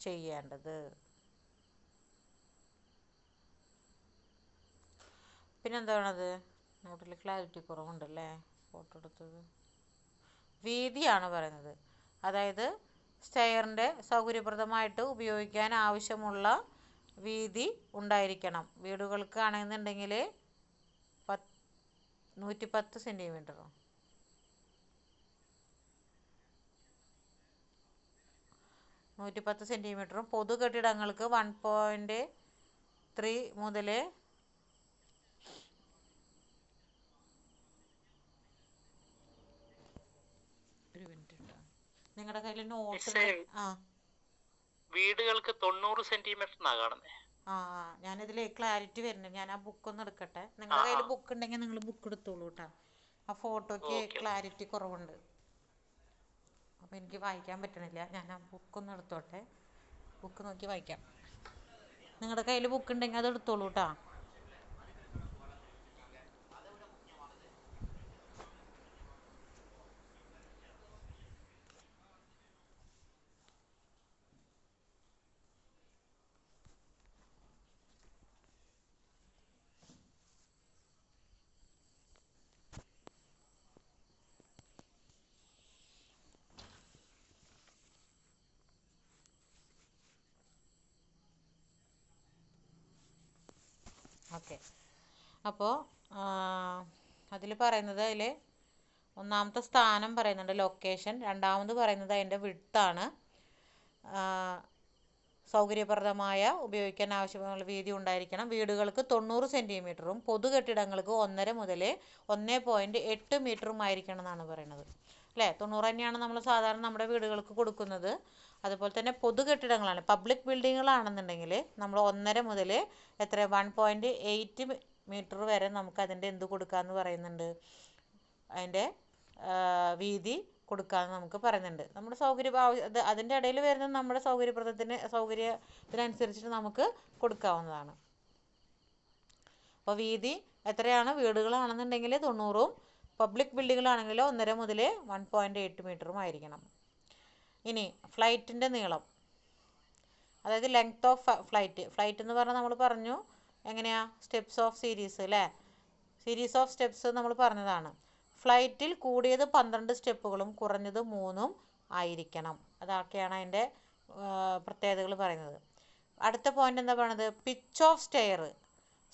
ചെയ്യേണ്ടത്. പിന്നെന്താണത്? നോട്ടിൽ ക്ലാരിറ്റി കുറവുണ്ടല്ലേ, ഫോട്ടോ എടുത്തത്. വീതിയാണ് പറയുന്നത്. അതായത് സ്റ്റെയറിൻ്റെ സൗകര്യപ്രദമായിട്ട് ഉപയോഗിക്കാൻ ആവശ്യമുള്ള വീതി ഉണ്ടായിരിക്കണം. വീടുകൾക്ക് ആണെന്നുണ്ടെങ്കിൽ 110 സെൻറ്റിമീറ്ററോ 110 സെൻറ്റിമീറ്ററും പൊതു കെട്ടിടങ്ങൾക്ക് 1.3 മുതൽ നിങ്ങളുടെ കയ്യിൽ നോട്ട് വീടുകൾക്ക് 90 സെന്റിമീറ്റർ കാണുന്നത്. ഞാനിതിൽ ക്ലാരിറ്റി വരുന്നുണ്ട്. ഞാൻ ആ ബുക്ക് ഒന്ന് എടുക്കട്ടെ. നിങ്ങളുടെ കയ്യിൽ ബുക്ക് ഉണ്ടെങ്കിൽ നിങ്ങൾ ബുക്ക് എടുത്തോളൂ കേട്ടോ. ആ ഫോട്ടോയ്ക്ക് ക്ലാരിറ്റി കുറവുണ്ട്, അപ്പോൾ എനിക്ക് വായിക്കാൻ പറ്റണില്ല. ഞാൻ ആ ബുക്കൊന്ന് എടുത്തോട്ടെ. ബുക്ക് നോക്കി വായിക്കാം. നിങ്ങളുടെ കയ്യിൽ ബുക്ക് ഉണ്ടെങ്കിൽ അത് എടുത്തോളൂ കേട്ടോ. ഓക്കെ. അപ്പോൾ അതിൽ പറയുന്നത്, ഒന്നാമത്തെ സ്ഥാനം പറയുന്നുണ്ട് ലൊക്കേഷൻ, രണ്ടാമത് പറയുന്നത് അതിൻ്റെ വിഡ്ത്താണ്, സൗകര്യപ്രദമായ ഉപയോഗിക്കാൻ ആവശ്യമുള്ള വീതി ഉണ്ടായിരിക്കണം. വീടുകൾക്ക് 90 സെൻറ്റിമീറ്ററും പൊതു കെട്ടിടങ്ങൾക്ക് 1.5 മുതൽ 1.8 മീറ്ററും ആയിരിക്കണം എന്നാണ് പറയുന്നത് അല്ലേ? 90 തന്നെയാണ് നമ്മൾ സാധാരണ നമ്മുടെ വീടുകൾക്ക് കൊടുക്കുന്നത്. അതുപോലെ തന്നെ പൊതു കെട്ടിടങ്ങളാണ്, പബ്ലിക് ബിൽഡിങ്ങുകളാണെന്നുണ്ടെങ്കിൽ നമ്മൾ 1.5 മുതൽ 1.8 മീറ്റർ വരെ നമുക്ക് അതിൻ്റെ എന്ത് കൊടുക്കാമെന്ന് പറയുന്നുണ്ട്? അതിൻ്റെ വീതി കൊടുക്കാമെന്ന് നമുക്ക് പറയുന്നുണ്ട്. നമ്മുടെ അതിൻ്റെ ഇടയിൽ വരുന്നത് നമ്മുടെ സൗകര്യത്തിനനുസരിച്ചിട്ട് നമുക്ക് കൊടുക്കാവുന്നതാണ്. അപ്പോൾ വീതി എത്രയാണ്? വീടുകളാണെന്നുണ്ടെങ്കിൽ 90ഉം പബ്ലിക് ബിൽഡിങ്ങുകളാണെങ്കിൽ 1.5 മുതൽ 1.8 മീറ്ററും ആയിരിക്കണം. ഇനി ഫ്ലൈറ്റിൻ്റെ നീളം, അതായത് ലെങ്ത് ഓഫ് ഫ്ലൈറ്റ് എന്ന് പറഞ്ഞാൽ നമ്മൾ പറഞ്ഞു എങ്ങനെയാണ്? സ്റ്റെപ്സ് ഓഫ് സീരീസ് അല്ലേ? സീരീസ് ഓഫ് സ്റ്റെപ്സ് നമ്മൾ പറഞ്ഞതാണ്. ഫ്ലൈറ്റിൽ കൂടിയത് 12 സ്റ്റെപ്പുകളും കുറഞ്ഞത് 3ഉം ആയിരിക്കണം. അതൊക്കെയാണ് അതിൻ്റെ പ്രത്യേകതകൾ പറയുന്നത്. അടുത്ത പോയിന്റ് എന്താ പറയുന്നത്? പിച്ച് ഓഫ്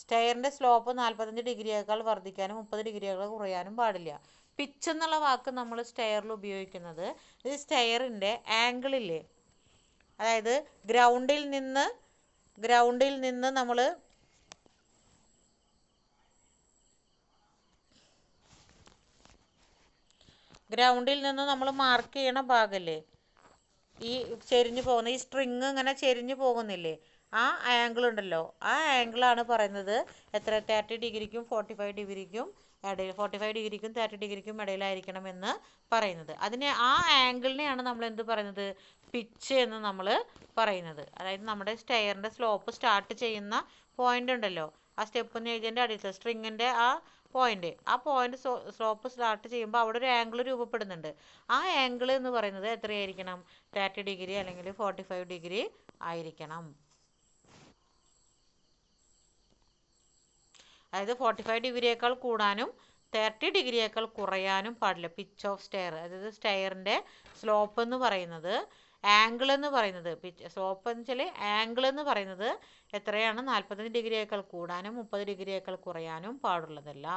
സ്റ്റെയറിൻ്റെ സ്ലോപ്പ് 45 ഡിഗ്രിയേക്കാൾ വർദ്ധിക്കാനും 30 ഡിഗ്രിയേക്കാൾ കുറയാനും പാടില്ല. പിച്ച് എന്നുള്ള വാക്ക് നമ്മൾ സ്റ്റെയറിൽ ഉപയോഗിക്കുന്നത് ഇത് സ്റ്റെയറിൻ്റെ ആംഗിളില്ലേ, അതായത് ഗ്രൗണ്ടിൽ നിന്ന് നമ്മൾ മാർക്ക് ചെയ്യണ ഭാഗമല്ലേ, ഈ ചെരിഞ്ഞു പോകുന്ന ഈ സ്ട്രിങ് ഇങ്ങനെ ചെരിഞ്ഞു പോകുന്നില്ലേ, ആ ആംഗിൾ ഉണ്ടല്ലോ, ആ ആംഗിളാണ് പറയുന്നത് എത്ര 30 ഡിഗ്രിക്കും 45 ഡിഗ്രിക്കും ഇടയിൽ, 45 ഡിഗ്രിക്കും 30 ഡിഗ്രിക്കും ഇടയിലായിരിക്കണം എന്ന് പറയുന്നത്. അതിനെ ആ ആംഗിളിനെയാണ് നമ്മൾ എന്ത് പറയുന്നത്, പിച്ച് എന്ന് നമ്മൾ പറയുന്നത്. അതായത് നമ്മുടെ സ്റ്റെയറിൻ്റെ സ്ലോപ്പ് സ്റ്റാർട്ട് ചെയ്യുന്ന പോയിന്റ് ഉണ്ടല്ലോ, ആ സ്റ്റെപ്പ് നെയ്തിൻ്റെ അടിയിലത്തെ സ്ട്രിങ്ങിൻ്റെ ആ പോയിന്റ് സ്ലോപ്പ് സ്റ്റാർട്ട് ചെയ്യുമ്പോൾ അവിടെ ഒരു ആംഗിൾ രൂപപ്പെടുന്നുണ്ട്. ആ ആംഗിൾ എന്ന് പറയുന്നത് എത്രയായിരിക്കണം, 30 ഡിഗ്രി അല്ലെങ്കിൽ 45 ഡിഗ്രി ആയിരിക്കണം. അതായത് 45 ഡിഗ്രിയേക്കാൾ കൂടാനും 30 ഡിഗ്രിയേക്കാൾ കുറയാനും പാടില്ല. പിച്ച് ഓഫ് സ്റ്റെയർ, അതായത് സ്റ്റെയറിൻ്റെ സ്ലോപ്പ് എന്ന് പറയുന്നത്, ആംഗിൾ എന്ന് പറയുന്നത്, സ്ലോപ്പ് എന്ന് വെച്ചാൽ ആംഗിൾ എന്ന് പറയുന്നത് എത്രയാണ്, 45 ഡിഗ്രിയേക്കാൾ കൂടാനും 30 ഡിഗ്രിയേക്കാൾ കുറയാനും പാടുള്ളതല്ല.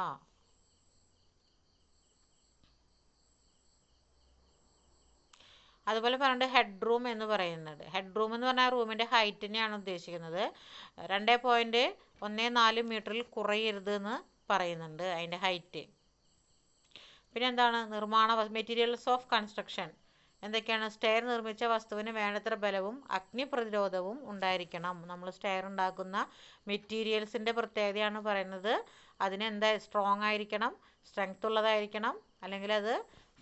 അതുപോലെ പറഞ്ഞിട്ട് ഹെഡ് റൂം എന്ന് പറയുന്നത്, ഹെഡ് റൂം എന്ന് പറഞ്ഞാൽ റൂമിൻ്റെ ഹൈറ്റിനെയാണ് ഉദ്ദേശിക്കുന്നത്. 2.14 മീറ്ററിൽ കുറയരുത് എന്ന് പറയുന്നുണ്ട് അതിൻ്റെ ഹൈറ്റ്. പിന്നെ എന്താണ്, മെറ്റീരിയൽസ് ഓഫ് കൺസ്ട്രക്ഷൻ എന്തൊക്കെയാണ്, സ്റ്റെയർ നിർമ്മിച്ച വസ്തുവിന് വേണ്ടത്ര ബലവും അഗ്നി പ്രതിരോധവും ഉണ്ടായിരിക്കണം. നമ്മൾ സ്റ്റെയർ ഉണ്ടാക്കുന്ന മെറ്റീരിയൽസിൻ്റെ പ്രത്യേകതയാണ് പറയുന്നത്. അതിനെന്താ, സ്ട്രോങ് ആയിരിക്കണം, സ്ട്രെങ്ത് ഉള്ളതായിരിക്കണം, അല്ലെങ്കിൽ അത്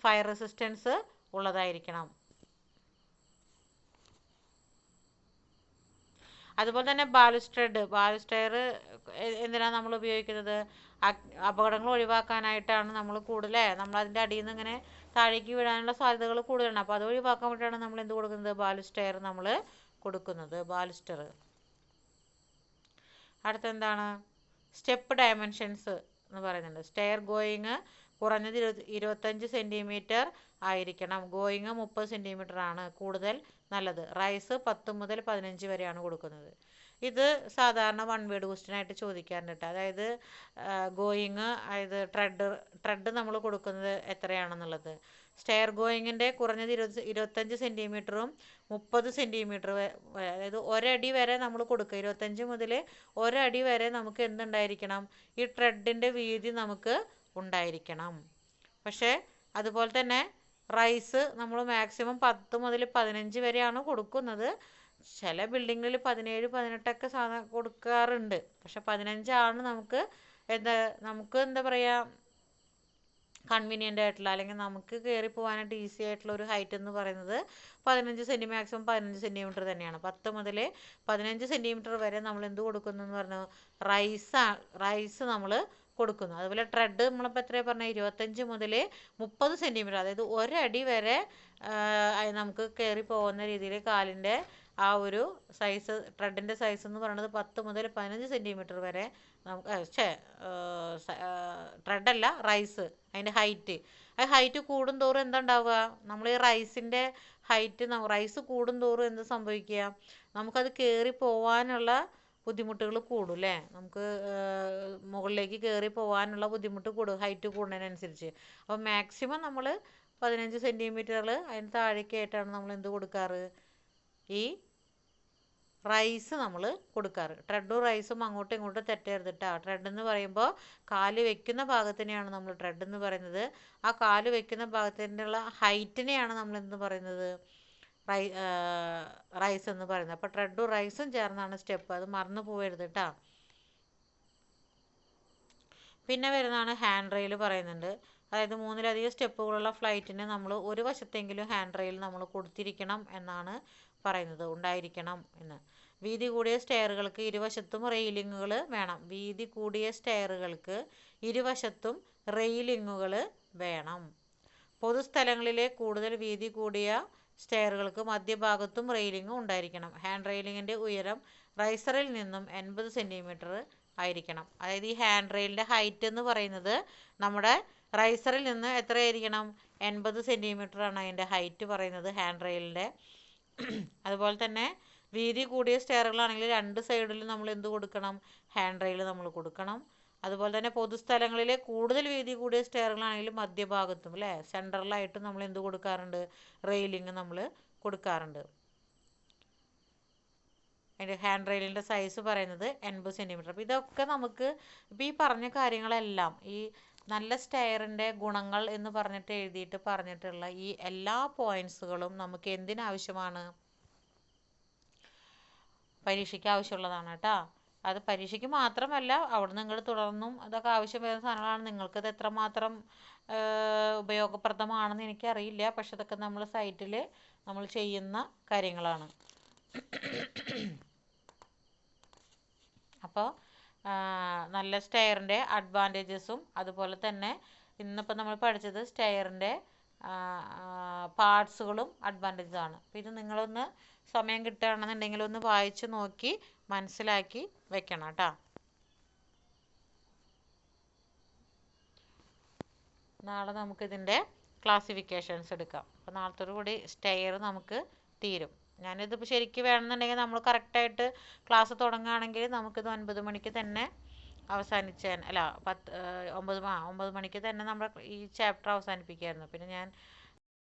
ഫയർ റെസിസ്റ്റൻസ് ഉള്ളതായിരിക്കണം. അതുപോലെ തന്നെ ബാലുസ്ട്രേഡ് എന്തിനാണ് നമ്മൾ ഉപയോഗിക്കുന്നത്, അപകടങ്ങൾ ഒഴിവാക്കാനായിട്ടാണ്. നമ്മൾ നമ്മൾ അതിൻ്റെ അടിയിൽ നിന്ന് ഇങ്ങനെ താഴേക്ക് വീഴാനുള്ള സാധ്യതകൾ കൂടുതലാണ്. അപ്പോൾ അത് ഒഴിവാക്കാൻ വേണ്ടിയിട്ടാണ് നമ്മൾ എന്ത് കൊടുക്കുന്നത്, ബാലുസ്ട്രേഡ് നമ്മൾ കൊടുക്കുന്നത്, ബാലുസ്റ്റർ. അടുത്തെന്താണ്, സ്റ്റെപ്പ് ഡയമെൻഷൻസ് എന്ന് പറയുന്നുണ്ട്. സ്റ്റെയർ ഗോയിങ് കുറഞ്ഞത് 25 സെൻറ്റിമീറ്റർ ആയിരിക്കണം. ഗോയിങ് 30 സെൻറ്റിമീറ്റർ ആണ് കൂടുതൽ നല്ലത്. റൈസ് 10 മുതൽ 15 വരെയാണ് കൊടുക്കുന്നത്. ഇത് സാധാരണ 1 വേർഡ് ക്വസ്റ്റ്യൻ ആയിട്ട് ചോദിക്കാറുണ്ട് കേട്ടോ. അതായത് ഗോയിങ്, അതായത് ട്രെഡ് നമ്മൾ കൊടുക്കുന്നത് എത്രയാണെന്നുള്ളത്. സ്റ്റെയർ ഗോയിങ്ങിൻ്റെ കുറഞ്ഞത് 25 സെൻറ്റിമീറ്ററും 30 സെൻറ്റിമീറ്റർ, അതായത് ഒരടി വരെ നമ്മൾ കൊടുക്കുക. 25 മുതൽ ഒരടി വരെ നമുക്ക് എന്തുണ്ടായിരിക്കണം, ഈ ട്രെഡിൻ്റെ വീതി നമുക്ക് ഉണ്ടായിരിക്കണം. പക്ഷേ അതുപോലെ തന്നെ റൈസ് നമ്മൾ മാക്സിമം 10 മുതൽ 15 വരെയാണ് കൊടുക്കുന്നത്. ചില ബിൽഡിങ്ങിൽ 17, 18 സാധനം കൊടുക്കാറുണ്ട്. പക്ഷെ 15 ആണ് നമുക്ക് എന്താ പറയുക, കൺവീനിയൻ്റ് ആയിട്ടുള്ള, അല്ലെങ്കിൽ നമുക്ക് കയറി പോകാനായിട്ട് ഈസി ആയിട്ടുള്ള ഒരു ഹൈറ്റ് എന്ന് പറയുന്നത് 15 സെൻറ്റിമീറ്റർ, മാക്സിമം 15 സെൻറ്റിമീറ്റർ തന്നെയാണ്. 10 മുതൽ 15 സെൻറ്റിമീറ്റർ വരെ നമ്മൾ എന്ത് കൊടുക്കുന്നു എന്ന് പറഞ്ഞു, റൈസ് നമ്മൾ കൊടുക്കുന്നു. അതുപോലെ ട്രെഡ് നമ്മളിപ്പോൾ എത്രയാണ് പറഞ്ഞത്, 25 മുതൽ 30 സെൻറ്റിമീറ്റർ, അതായത് ഒരടി വരെ നമുക്ക് കയറി പോകുന്ന രീതിയിൽ കാലിൻ്റെ ആ ഒരു സൈസ്, ട്രെഡിൻ്റെ സൈസ് എന്ന് പറയുന്നത് 10 മുതൽ 15 സെൻറ്റിമീറ്റർ വരെ നമുക്ക് ട്രെഡല്ല, റൈസ്, അതിൻ്റെ ഹൈറ്റ് കൂടുന്തോറും എന്താ ഉണ്ടാവുക, നമ്മൾ ഈ റൈസിൻ്റെ റൈസ് കൂടുന്തോറും എന്ത് സംഭവിക്കുക, നമുക്കത് കയറി പോവാനുള്ള ബുദ്ധിമുട്ടുകൾ കൂടും അല്ലേ. നമുക്ക് മുകളിലേക്ക് കയറി പോകാനുള്ള ബുദ്ധിമുട്ട് കൂടും ഹൈറ്റ് കൂടുന്നതിനനുസരിച്ച്. അപ്പോൾ മാക്സിമം നമ്മൾ 15 സെൻറ്റിമീറ്ററുകൾ അതിന് താഴേക്കായിട്ടാണ് നമ്മൾ എന്ത് കൊടുക്കാറ്, ഈ റൈസ് നമ്മൾ കൊടുക്കാറ്. ട്രെഡും റൈസും അങ്ങോട്ടും ഇങ്ങോട്ടും തെറ്റരുത് കേട്ടോ. ട്രെഡ് എന്ന് പറയുമ്പോൾ കാല് വെക്കുന്ന ഭാഗത്തിനെയാണ് നമ്മൾ ട്രെഡ് എന്ന് പറയുന്നത്. ആ കാല് വെക്കുന്ന ഭാഗത്തിനുള്ള ഹൈറ്റിനെയാണ് നമ്മൾ എന്ത് പറയുന്നത്, റൈസ് എന്ന് പറയുന്നത്. അപ്പോൾ ട്രെഡും റൈസും ചേർന്നാണ് സ്റ്റെപ്പ്, അത് മറന്നു പോകരുത് കേട്ടോ. പിന്നെ വരുന്നതാണ് ഹാൻഡ് റെയിൽ പറയുന്നുണ്ട്. അതായത് 3ലധികം സ്റ്റെപ്പുകളുള്ള ഫ്ലൈറ്റിന് നമ്മൾ ഒരു വശത്തെങ്കിലും ഹാൻഡ് റെയിൽ നമ്മൾ കൊടുത്തിരിക്കണം എന്നാണ് പറയുന്നത്, ഉണ്ടായിരിക്കണം എന്ന്. വീതി കൂടിയ സ്റ്റെയറുകൾക്ക് ഇരുവശത്തും റെയിലിങ്ങുകൾ വേണം. വീതി കൂടിയ സ്റ്റെയറുകൾക്ക് ഇരുവശത്തും റെയിലിങ്ങുകൾ വേണം. പൊതുസ്ഥലങ്ങളിലെ കൂടുതൽ വീതി കൂടിയ സ്റ്റെയറുകൾക്ക് മധ്യഭാഗത്തും റെയിലിംഗ് ഉണ്ടായിരിക്കണം. ഹാൻഡ് റെയിലിങ്ങിൻ്റെ ഉയരം റൈസറിൽ നിന്നും 80 സെൻറ്റിമീറ്റർ ആയിരിക്കണം. അതായത് ഈ ഹാൻഡ് റെയിലിൻ്റെ ഹൈറ്റ് എന്ന് പറയുന്നത് നമ്മുടെ റൈസറിൽ നിന്ന് എത്രയായിരിക്കണം, 80 സെൻറ്റിമീറ്റർ ആണ് അതിൻ്റെ ഹൈറ്റ് പറയുന്നത് ഹാൻഡ് റെയിലിൻ്റെ. അതുപോലെ തന്നെ വീതി കൂടിയ സ്റ്റെയറുകളാണെങ്കിൽ 2 സൈഡിലും നമ്മൾ എന്ത് കൊടുക്കണം, ഹാൻഡ് റെയിൽ നമ്മൾ കൊടുക്കണം. അതുപോലെ തന്നെ പൊതുസ്ഥലങ്ങളിലെ കൂടുതൽ വീതി കൂടിയ സ്റ്റെയറുകളാണെങ്കിൽ മധ്യഭാഗത്തും അല്ലേ, സെൻട്രലായിട്ടും നമ്മൾ എന്ത് കൊടുക്കാറുണ്ട്, റെയിലിംഗ് നമ്മൾ കൊടുക്കാറുണ്ട്. അതിൻ്റെ ഹാൻഡ് റെയിലിൻ്റെ സൈസ് പറയുന്നത് 80 സെൻറ്റിമീറ്റർ. അപ്പോൾ ഇതൊക്കെ നമുക്ക് ഇപ്പോൾ ഈ പറഞ്ഞ കാര്യങ്ങളെല്ലാം, നല്ല സ്റ്റെയറിൻ്റെ ഗുണങ്ങൾ എന്ന് പറഞ്ഞിട്ട് എഴുതിയിട്ട് പറഞ്ഞിട്ടുള്ള ഈ എല്ലാ പോയിൻറ്റ്സുകളും നമുക്ക് എന്തിനാവശ്യമാണ്? പരീക്ഷയ്ക്ക് ആവശ്യമുള്ളതാണ് കേട്ടോ. അത് പരീക്ഷയ്ക്ക് മാത്രമല്ല, അവിടെ നിങ്ങൾ തുടർന്നും അതൊക്കെ ആവശ്യം വരുന്ന സാധനങ്ങളാണ്. നിങ്ങൾക്കത് എത്രമാത്രം ഉപയോഗപ്രദമാണെന്ന് എനിക്കറിയില്ല, പക്ഷെ അതൊക്കെ നമ്മൾ സൈറ്റിൽ നമ്മൾ ചെയ്യുന്ന കാര്യങ്ങളാണ്. അപ്പോൾ നല്ല സ്റ്റെയറിൻ്റെ അഡ്വാൻറ്റേജസും അതുപോലെ തന്നെ ഇന്നിപ്പോൾ നമ്മൾ പഠിച്ചത് സ്റ്റെയറിൻ്റെ പാർട്സുകളും അഡ്വാൻറ്റേജസാണ്. അപ്പോൾ ഇത് നിങ്ങളൊന്ന് സമയം കിട്ടുകയാണെന്നുണ്ടെങ്കിൽ ഒന്ന് വായിച്ച് നോക്കി മനസ്സിലാക്കി വെക്കണം കേട്ടോ. നാളെ നമുക്കിതിൻ്റെ ക്ലാസിഫിക്കേഷൻസ് എടുക്കാം. അപ്പോൾ നാളത്തോടു കൂടി സ്റ്റെയർ നമുക്ക് തീരും. ഞാനിതിപ്പോൾ ശരിക്കും വേണമെന്നുണ്ടെങ്കിൽ നമ്മൾ കറക്റ്റായിട്ട് ക്ലാസ് തുടങ്ങുകയാണെങ്കിൽ നമുക്കിത് 9 മണിക്ക് തന്നെ അവസാനിച്ചാൽ, അല്ല 9 മണിക്ക് തന്നെ നമ്മൾ ഈ ചാപ്റ്റർ അവസാനിപ്പിക്കുമായിരുന്നു. പിന്നെ ഞാൻ